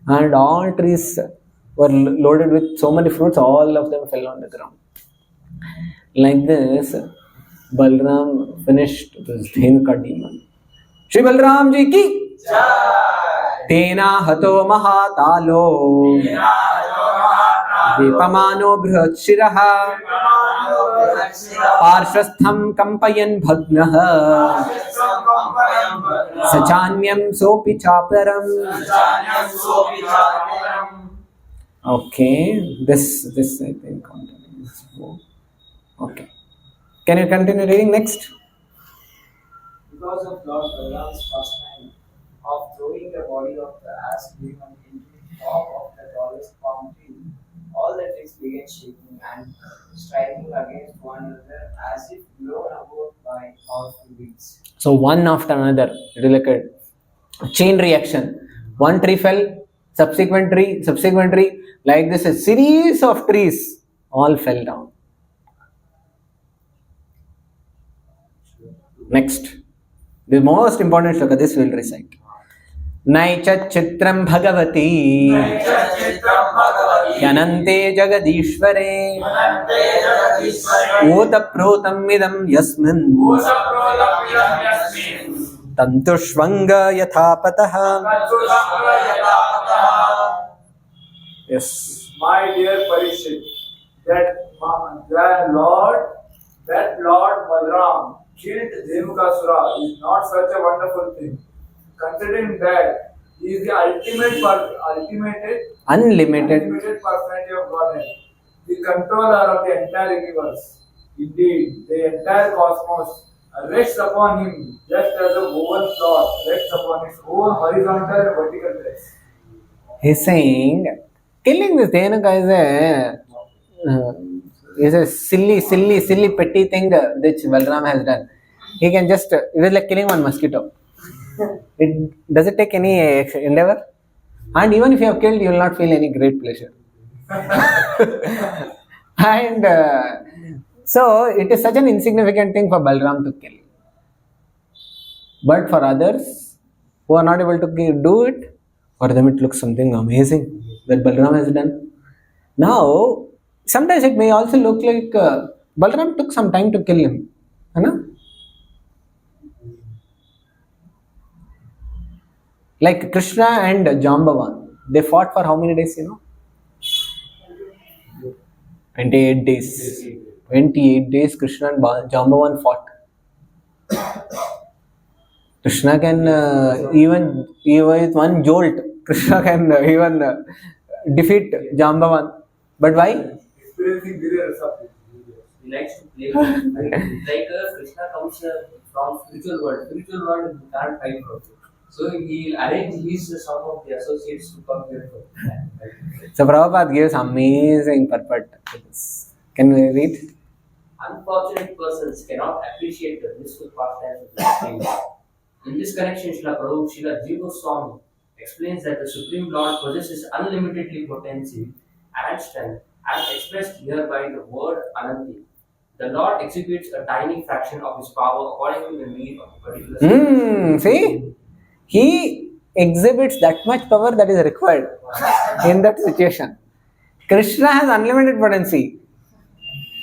And all trees were loaded with so many fruits, all of them fell on the ground. Like this, Balaram finished this Dhenuka demon. Shri Balaram ji ki Tena hato mahatalo Vipamano brihachiraha Parshastham kampayan bhagnaha Sachanyam sopi chaparam. Okay, this I think. Okay. Can you continue reading next?
Because of Lord Balaram's pastime of throwing the body of the ass demon into the top of the tallest palm tree, all the trees began shaking and striking against one another as if blown about by powerful winds.
So one after another, it is like a chain reaction. One tree fell, subsequent tree, like this, a series of trees all fell down. Next, the most important shloka, this we will recite. Naicha chitram bhagavati Yanante jagadishvare Ota protam idam yasmin Tantushvanga yathapataha. Yes.
My dear Parishit, that Lord Balaram killed Dhenukasura is not such a wonderful thing. Considering that he is the
Unlimited
personality of Godhead, the controller of the entire universe. Indeed, the entire cosmos rests upon him just as a woven cloth rests upon its own horizontal and vertical threads.
He's saying, killing this Dhenuka is a silly, petty thing which Balaram has done. He can just, it is like killing one mosquito. Does it take any endeavor? And even if you have killed, you will not feel any great pleasure. And so it is such an insignificant thing for Balaram to kill. But for others who are not able to do it, for them it looks something amazing that Balaram has done. Now, sometimes it may also look like Balaram took some time to kill him. Like Krishna and Jambavan, they fought for how many days, 28 days. 28 days Krishna and Jambavan fought. Krishna can even with one jolt, Krishna can even defeat Jambavan. But why?
Experiencing Giri Rasa.
He likes to play. Like Krishna comes from spiritual world. Spiritual world he can't fight from. So he will arrange some of the associates to come here for that.
So Prabhupada gives amazing purport to this. Can we read?
Unfortunate persons cannot appreciate the blissful pastimes of the Supreme Lord. In this connection, Srila Prabhu, Srila Jiva Goswami explains that the Supreme Lord possesses unlimitedly potency and strength, as expressed here by the word Ananti. The Lord executes a tiny fraction of his power according to the need of a particular situation.
See? He exhibits that much power that is required in that situation. Krishna has unlimited potency.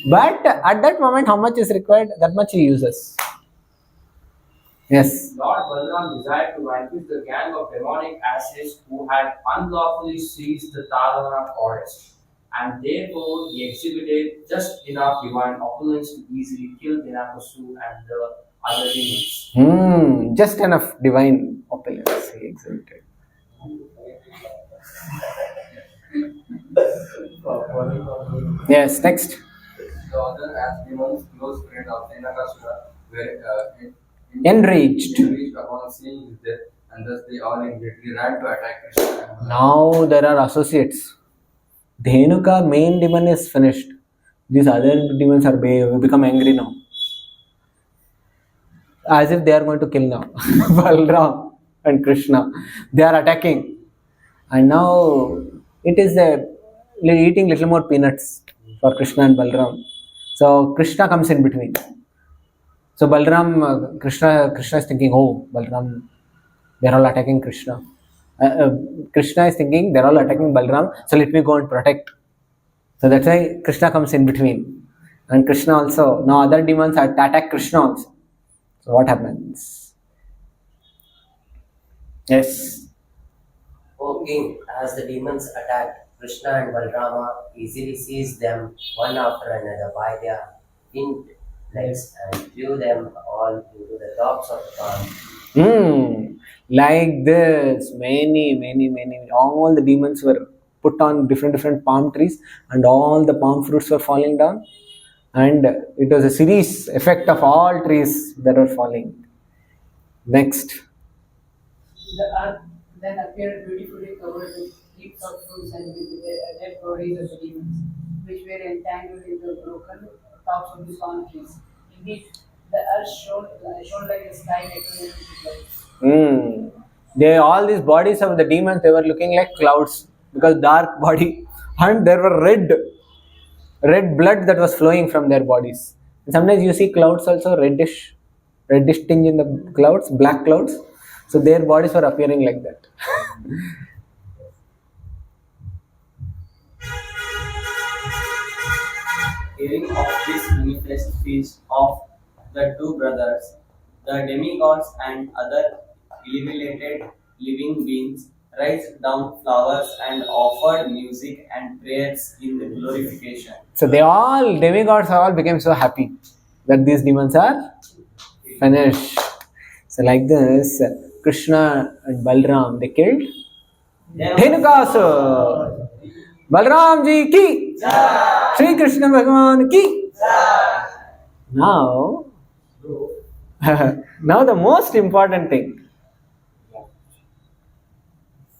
But at that moment, how much is required, that much he uses. Yes.
Lord Balaram desired to vanquish the gang of demonic assassins who had unlawfully seized the Talavana forest. And therefore, he exhibited just enough divine opulence to easily kill Dhenukasura and the other demons.
Just enough divine opulence he exhibited. Yes, next.
The other as demons, close friend of Dhenukasura, were
Enraged.
upon seeing his death, and thus they all immediately ran to attack Krishna.
Now there are associates. Dhenuka main demon is finished. These other demons are become angry now. As if they are going to kill now. Balaram and Krishna. They are attacking. And now it is eating little more peanuts for Krishna and Balaram. So Krishna comes in between. So Balaram, Krishna is thinking, oh, Balaram, they are all attacking Krishna. Krishna is thinking, they are all attacking Balaram, so let me go and protect. So that's why Krishna comes in between. And Krishna also, now other demons attack Krishna also. So what happens? Yes.
O king, as the demons attacked, Krishna and Balarama easily seized them one after another by their hind legs and threw them all into the tops of the palm.
Like this, many, all the demons were put on different palm trees and all the palm fruits were falling down. And it was a series effect of all trees that were falling. Next.
The earth then appeared beautifully covered with heaps of fruits and with the dead bodies of the demons, which were entangled in the broken tops of the palm trees. Indeed, the earth shone like the sky decorated with lights.
All these bodies of the demons, they were looking like clouds because dark body, and there were red blood that was flowing from their bodies. And sometimes you see clouds also reddish tinge in the clouds, black clouds. So their bodies were appearing like that.
Hearing of this manifest feast of the two brothers, the demigods and other elevated living beings raised down flowers and offered music and prayers in the glorification.
So demigods all became so happy that these demons are finished. So like this, Krishna and Balaram, they killed Dhenukasura. Balaram ji ki, Shri Krishna Bhagavan ki. Now, now the most important thing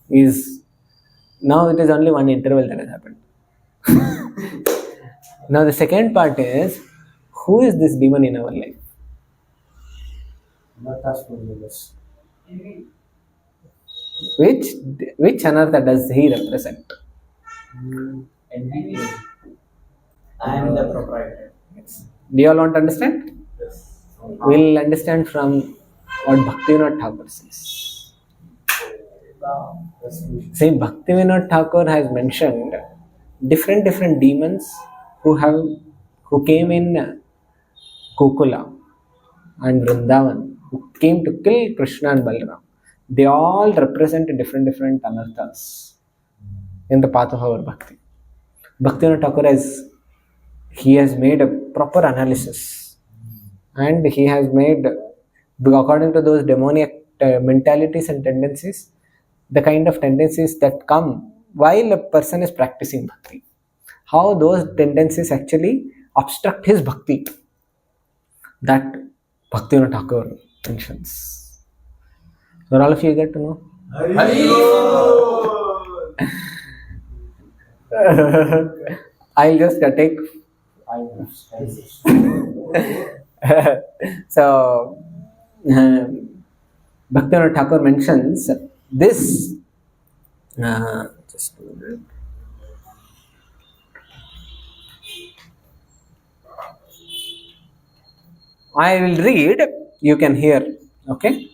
is, now it is only one interval that has happened. Now the second part is, who is this demon in our life? Which anartha does he represent?
I am the proprietor.
Do you all want to understand?
Yes.
We'll understand from what Bhaktivinoda Thakur says. See, Bhaktivinoda Thakur has mentioned different demons who came in Gokula and Vrindavan, who came to kill Krishna and Balaram. They all represent different anarthas in the path of our bhakti. Bhaktivinoda Thakur has made a proper analysis, and he has made, according to those demoniac mentalities and tendencies, the kind of tendencies that come while a person is practicing bhakti, how those tendencies actually obstruct his bhakti. That Bhaktivinoda Thakur mentions. So all of you get to know. I'll just take So, Bhaktivinoda Thakur mentions this. Just a minute. I will read, you can hear. Okay?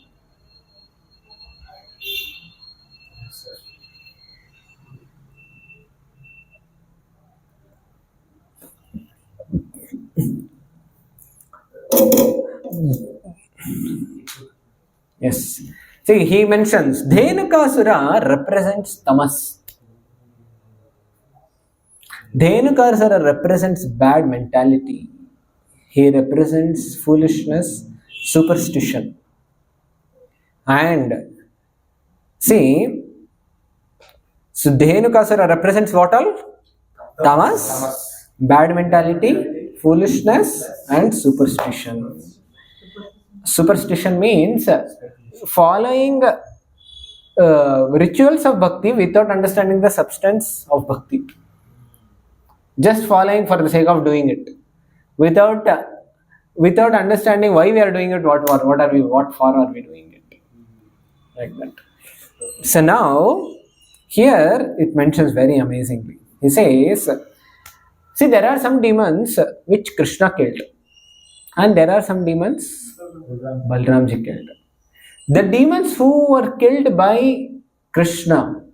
Yes. See, he mentions Dhenukasura represents tamas. Dhenukasura represents bad mentality. He represents foolishness, superstition. And see, so Dhenukasura represents what all? Tamas, bad mentality, foolishness, and superstition. Superstition means following rituals of bhakti without understanding the substance of bhakti. Just following for the sake of doing it, without understanding why we are doing it, what for are we doing it, like that. So now here it mentions very amazingly. He says, see, there are some demons which Krishna killed, and there are some demons Balaramji killed. The demons who were killed by Krishna,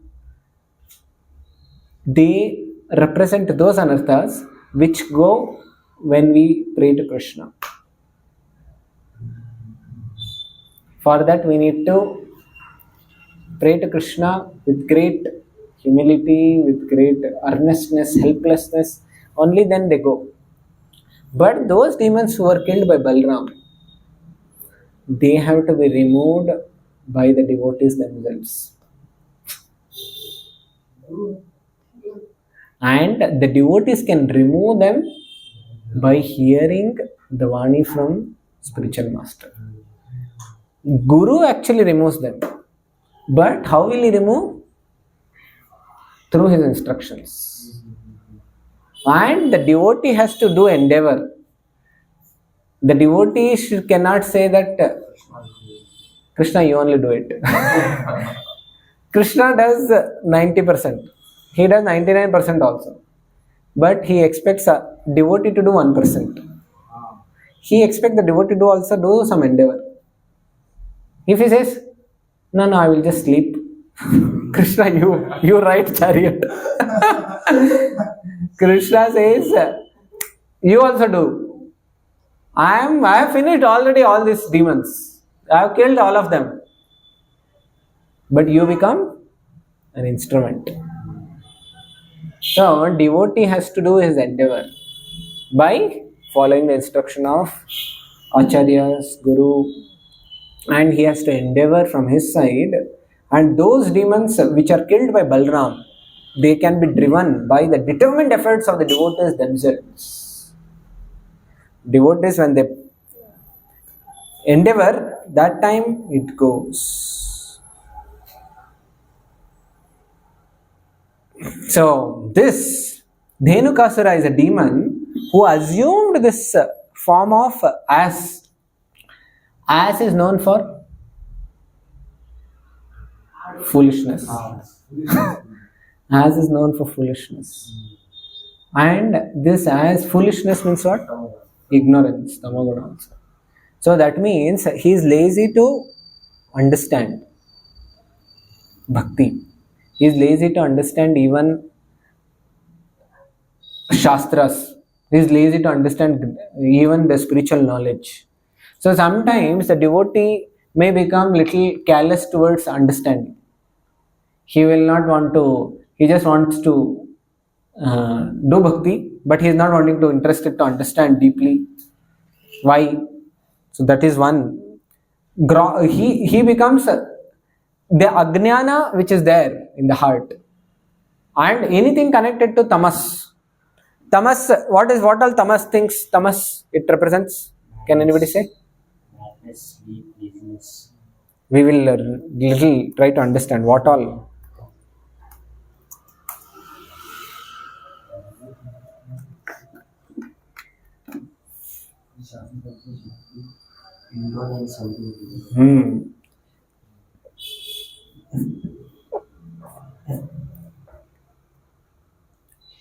they represent those anarthas which go when we pray to Krishna. For that we need to pray to Krishna with great humility, with great earnestness, helplessness. Only then they go. But those demons who were killed by Balaram, they have to be removed by the devotees themselves. And the devotees can remove them by hearing the Vani from spiritual master. Guru actually removes them. But how will he remove? Through his instructions. And the devotee has to do endeavor. The devotee cannot say that Krishna, you only do it. Krishna does 90%. He does 99% also. But he expects a devotee to do 1%. He expects the devotee to also do some endeavor. If he says, no, I will just sleep. Krishna, you ride chariot. Krishna says, you also do. I have finished already all these demons. I have killed all of them. But you become an instrument. So, devotee has to do his endeavor by following the instruction of acharyas, guru, and he has to endeavor from his side. And those demons which are killed by Balaram, they can be driven by the determined efforts of the devotees themselves. Devotees, when they endeavor, that time it goes. So this Dhenukasura is a demon who assumed this form of ass. Ass is known for foolishness. Ass is known for foolishness. And this ass, foolishness means what? Ignorance, tamaguna also. So that means he is lazy to understand bhakti. He is lazy to understand even shastras. He is lazy to understand even the spiritual knowledge. So sometimes the devotee may become little careless towards understanding. He will not want to, he just wants to do bhakti, but he is not wanting to interested to understand deeply. Why? So that is one. He becomes the ajnana which is there in the heart. And anything connected to tamas. Tamas, what all tamas thinks? Tamas, it represents. Can anybody say?
Madness, sleep, laziness.
We will little try to understand what all.
Ignorance something.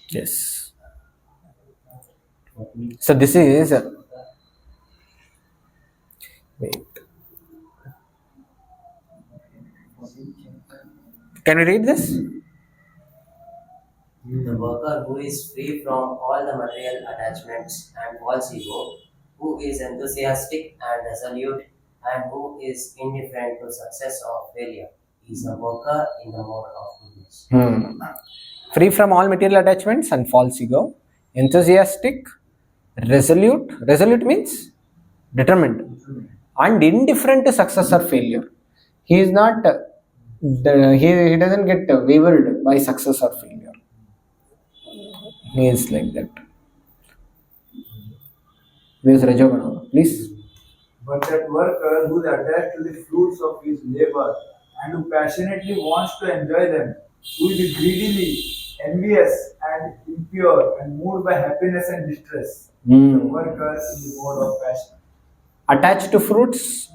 Yes. So this is wait. Can we read this?
The worker who is free from all the material attachments and false ego, who is enthusiastic and resolute, and who is indifferent to success or failure, is a worker in the mode of goodness.
Free from all material attachments and false ego, enthusiastic, resolute. Resolute means determined, and indifferent to success or failure. He is not. He doesn't get wavered by success or failure. He is like that. Where is Rajogana? Please.
But that worker who is attached to the fruits of his labor and who passionately wants to enjoy them, who is greedily envious and impure and moved by happiness and distress, the worker in the mode of passion.
Attached to fruits,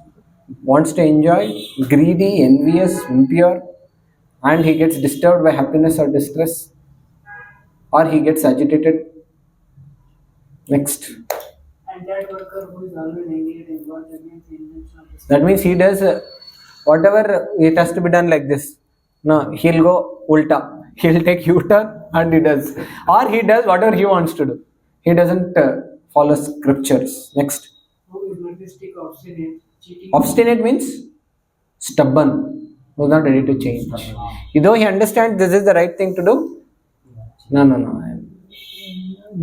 wants to enjoy, greedy, envious, impure, and he gets disturbed by happiness or distress, or he gets agitated. Next.
And that worker who is always engaged in what against the intention of the
That means he does whatever it has to be done like this. No, he'll go ulta. He'll take U-turn and he does. Or he does whatever he wants to do. He doesn't follow scriptures. Next.
who is materialistic, obstinate, cheating.
Obstinate means stubborn. Who's not ready to change. Though he understands this is the right thing to do. No.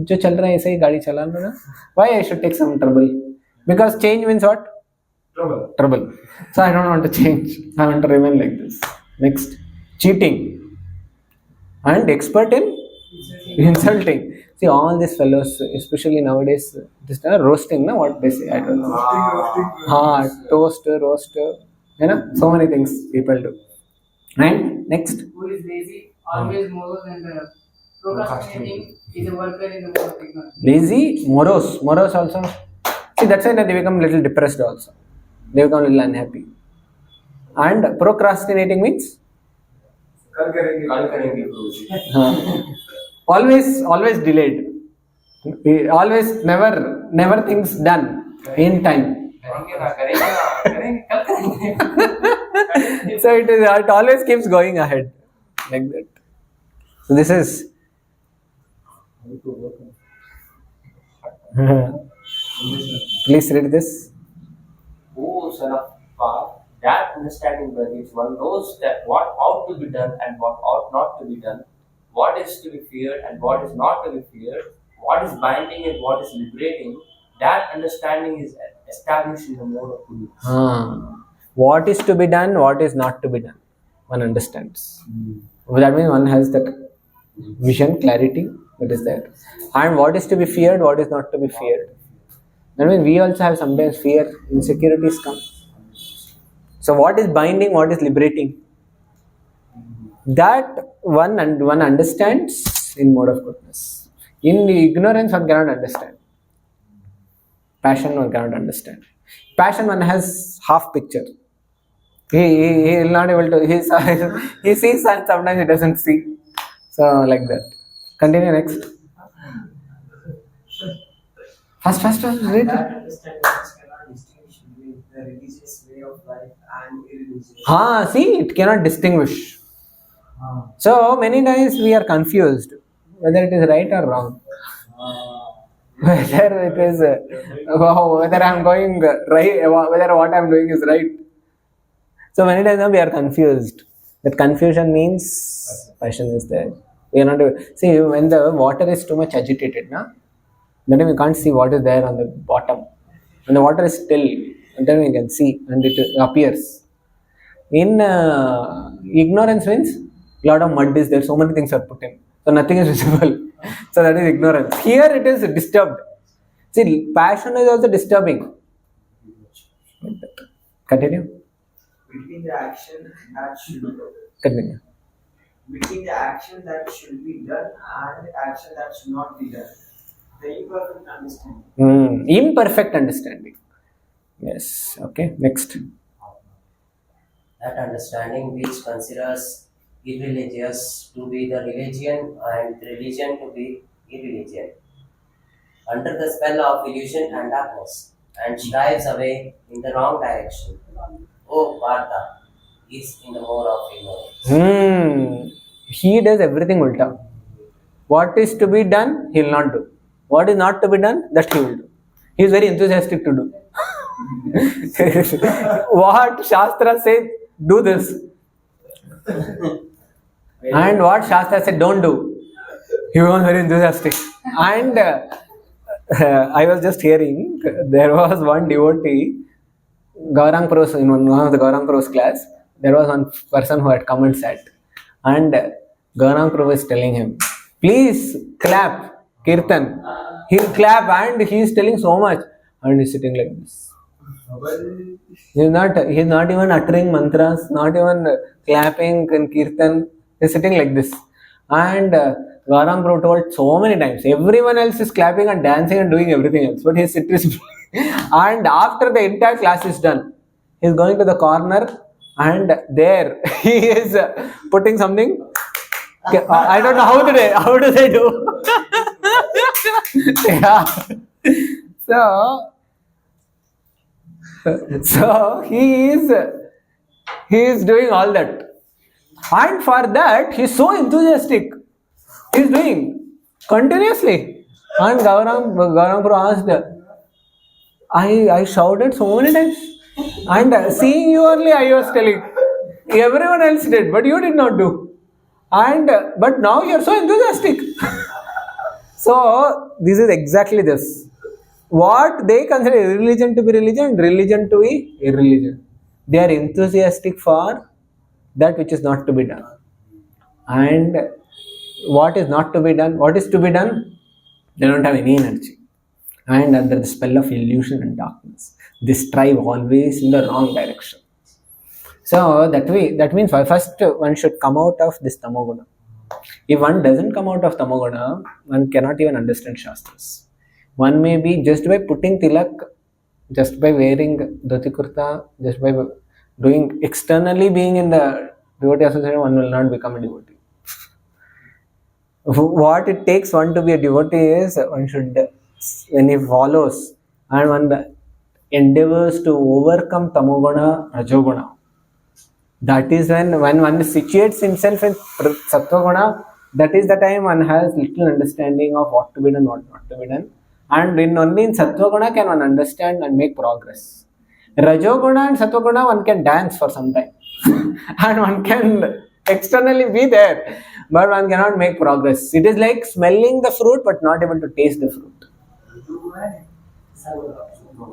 जो चल रहा है ऐसे ही गाड़ी चलाना ना. Why I should take some trouble? Because change means what? Trouble. So I don't want to change. I want to remain like this. Next. Cheating. And expert in insulting. See all these fellows, especially nowadays, this roasting, na, what they say, I don't know. Toast, roast, so many things people do. And next.
Who is lazy, always morose and procrastinating, is a worker in the mode of ignorance.
Lazy, morose also. See, that's why they become little depressed also. They become little unhappy. And procrastinating means? Always delayed. Always never things done in time. So it always keeps going ahead like that. So this is please read this.
O son of God, that understanding by which one knows that what ought to be done and what ought not to be done, what is to be feared and what is not to be feared, what is binding and what is liberating, that understanding is established in the mode of goodness.
What is to be done, what is not to be done, one understands. That means one has that vision, clarity that is there. And what is to be feared, what is not to be feared. That means we also have sometimes fear, insecurities come. So what is binding, what is liberating? That one understands in mode of goodness. In ignorance one cannot understand. Passion one cannot understand. Passion one has half picture. He will not able to, he sees and sometimes he doesn't see. So like that. Continue next. Fast, read.
That understanding cannot distinguish between the religious way of life and irreligious.
See, it cannot distinguish. So many times we are confused whether it is right or wrong. Whether it is, whether I am going right, whether what I am doing is right. So many times we are confused. That confusion means passion is there. We are not. See, when the water is too much agitated, then we can't see what is there on the bottom. When the water is still, then we can see and it appears. In ignorance means a lot of mud is there, so many things are put in. So nothing is visible. So that is ignorance. Here it is disturbed. See, passion is also disturbing. Continue.
Between the action that should be
Continue.
between the action that should be done and the action that should not be done. The imperfect understanding.
Imperfect understanding. Yes. Okay. Next.
That understanding which considers irreligious to be the religion and religion to be irreligion, under the spell of illusion and darkness, and strives away in the wrong direction. O Partha is in the more of ignorance.
He does everything ulta. What is to be done, he will not do. What is not to be done, that he will do. He is very enthusiastic to do. What Shastra says, do this. And what Shastra said, don't do. He was very enthusiastic. And I was just hearing, there was one devotee, Gaurang Pros, in one of the Gaurang Pros class, there was one person who had come and sat. And Gaurang Prabhu is telling him, please clap, Kirtan. He'll clap and he is telling so much. And he's sitting like this. He's not even uttering mantras, not even clapping in Kirtan. He's sitting like this. And Gaurang Prabhu told so many times, everyone else is clapping and dancing and doing everything else. But he's sitting. And after the entire class is done, he's going to the corner and there he is putting something. I don't know how do they do. Yeah. So he is doing all that. And for that he is so enthusiastic. He is doing continuously. And Gaurang Prabhu asked, I shouted so many times. And seeing you only I was telling. Everyone else did, but you did not do. And but now you are so enthusiastic. So this is exactly this. What they consider religion to be religion, religion to be irreligion. They are enthusiastic for that which is not to be done. And what is not to be done, what is to be done, they don't have any energy. And under the spell of illusion and darkness, they strive always in the wrong direction. So that means first one should come out of this tamoguna. If one doesn't come out of tamoguna, one cannot even understand Shastras. One may be just by putting tilak, just by wearing dhoti kurta, just by doing externally being in the devotee association, one will not become a devotee. What it takes one to be a devotee is one should, when he follows and one endeavors to overcome tamoguna, rajoguna. That is when one situates himself in sattva-guna, that is the time one has little understanding of what to be done, what not to be done. And only in sattva-guna can one understand and make progress. Rajoguna and sattva-guna one can dance for some time. And one can externally be there, but one cannot make progress. It is like smelling the fruit but not able to taste the fruit.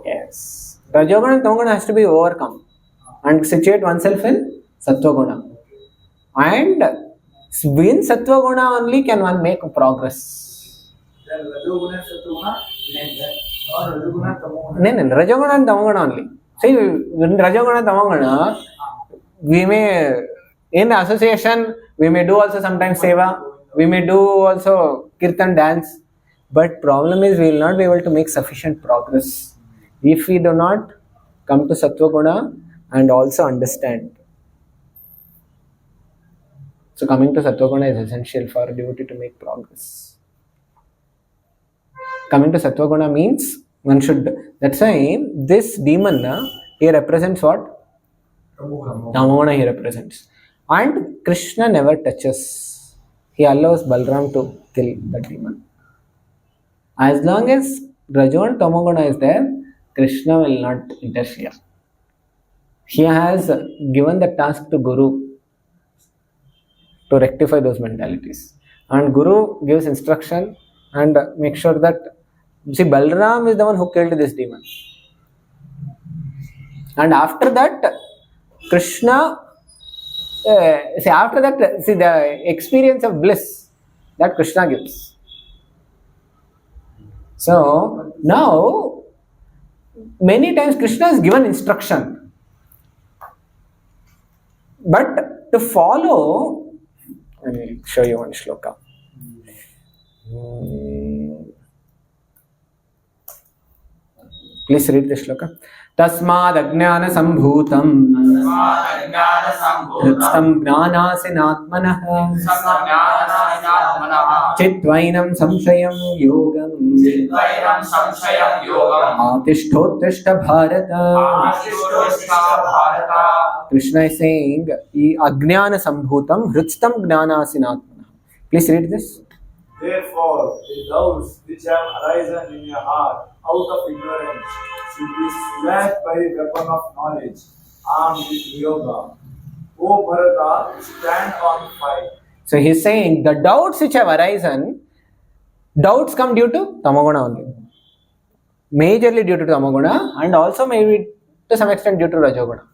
Yes. Rajoguna and tamoguna has to be overcome and situate oneself in sattva-guna. And in sattva-guna only can one make progress. Rajoguna and tamoguna only. See, in Rajoguna and tamoguna, we may, in association, we may do also sometimes seva, we may do also kirtan dance, but problem is we will not be able to make sufficient progress if we do not come to sattva-guna and also understand. So coming to sattva-guna is essential for a devotee to make progress. Coming to sattva-guna means one should, that's why this demon he represents what? Tamoguna he represents. And Krishna never touches. He allows Balaram to kill the demon. As long as Rajo and Tamoguna is there, Krishna will not interfere. He has given the task to Guru to rectify those mentalities. And Guru gives instruction and make sure that, see, Balaram is the one who killed this demon. And after that, Krishna, the experience of bliss that Krishna gives. So, now, many times Krishna has given instruction. But to follow, let me show you one shloka. Please read the shloka. Tasmad ajnana sambhutam hritam gnanasinatmanah chitvainam samshayam yogam atishthotishta bharata. Krishna is saying, ajnana sambhutam hritam gnanasinatmanah. Please read this.
Therefore, the doubts which have arisen in your heart out of ignorance should be slashed by the weapon of knowledge armed with yoga. O Bharata, stand on fight.
So he is saying the doubts which have arisen, doubts come due to tamaguna only. Majorly due to tamaguna and also maybe to some extent due to rajoguna.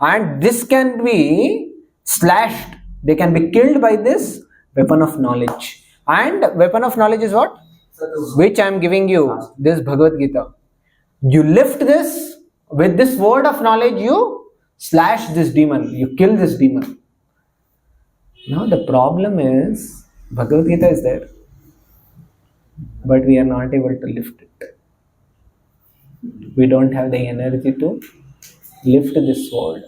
And this can be slashed, they can be killed by this weapon of knowledge. And weapon of knowledge is what? Which I am giving you, this Bhagavad Gita. You lift this, with this word of knowledge you slash this demon, you kill this demon. Now the problem is, Bhagavad Gita is there, but we are not able to lift it. We don't have the energy to lift this sword.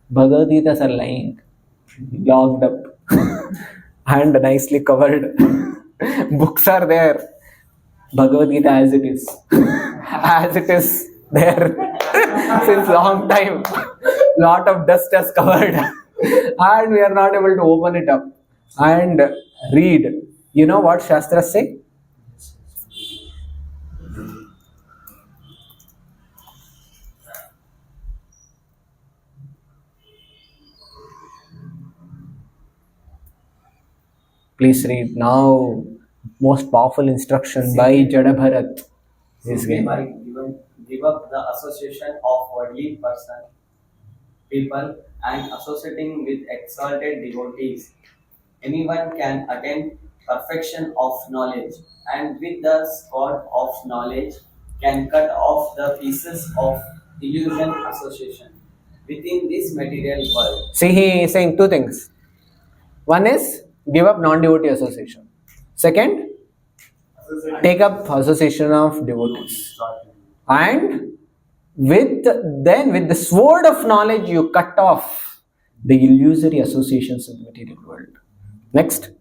Bhagavad Gitas are lying, locked up and nicely covered. Books are there. Bhagavad Gita as it is. As it is there since long time. Lot of dust has covered. And we are not able to open it up and read. You know what Shastras say? Please read now. Most powerful instruction by Jada Bharat. This game.
Give up the association of worldly people and associating with exalted devotees. Anyone can attain perfection of knowledge, and with the sword of knowledge can cut off the pieces of illusion association within this material world.
See, he is saying two things. One is give up non-devotee association. Second, take up association of devotees. And with the sword of knowledge you cut off the illusory associations in the material world. Next.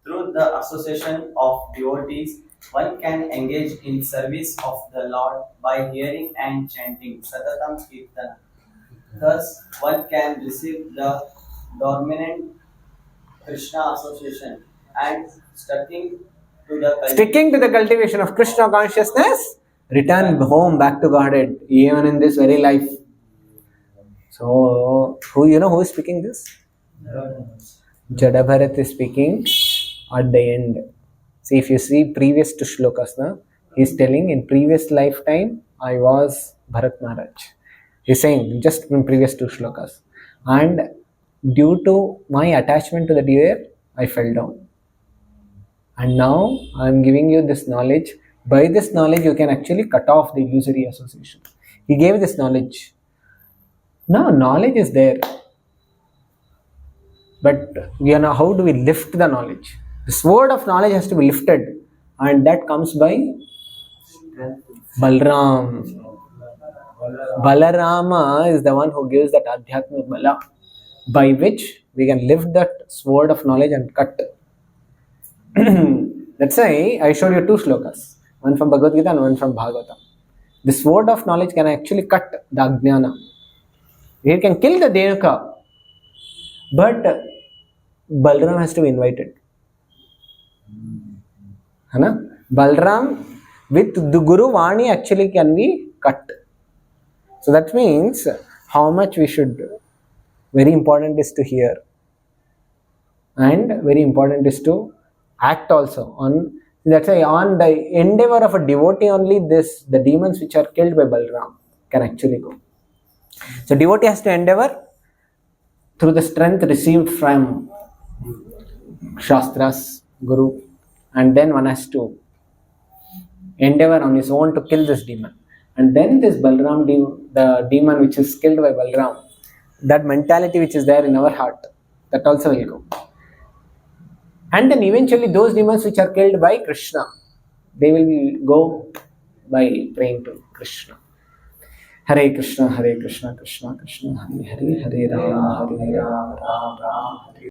Through the association of devotees, one can engage in service of the Lord by hearing and chanting Satatam Kirtana. Thus, one can receive the dominant Krishna association and sticking
to the cultivation of Krishna consciousness, return home back to Godhead, even in this very life. So, who is speaking this? Jada Bharat is speaking at the end. See, if you see previous to shlokas, he is telling in previous lifetime I was Bharat Maharaj. He is saying just in previous two shlokas. And due to my attachment to the deer, I fell down. And now I am giving you this knowledge. By this knowledge, you can actually cut off the illusory association. He gave this knowledge. Now, knowledge is there. But how do we lift the knowledge? The sword of knowledge has to be lifted. And that comes by Balaram. Balarama is the one who gives that Adhyatma Bala, by which we can lift that sword of knowledge and cut. Let's say I showed you two shlokas, one from Bhagavad Gita and one from Bhagavatam. The sword of knowledge can actually cut the Ajnana. It can kill the Dhenuka, but Balaram has to be invited. Balaram with the Guru Vani actually can be cut. So that means how much we should, very important is to hear, and very important is to act also on. That's why on the endeavor of a devotee only the demons which are killed by Balaram can actually go. So devotee has to endeavor through the strength received from Shastras, Guru, and then one has to endeavor on his own to kill this demon. And then this Balaram, the demon which is killed by Balaram, that mentality which is there in our heart, that also will go. And then eventually those demons which are killed by Krishna, they will go by praying to Krishna. Hare Krishna, Krishna Krishna, Hare Hare, Hare Rama, Rama Rama, Hare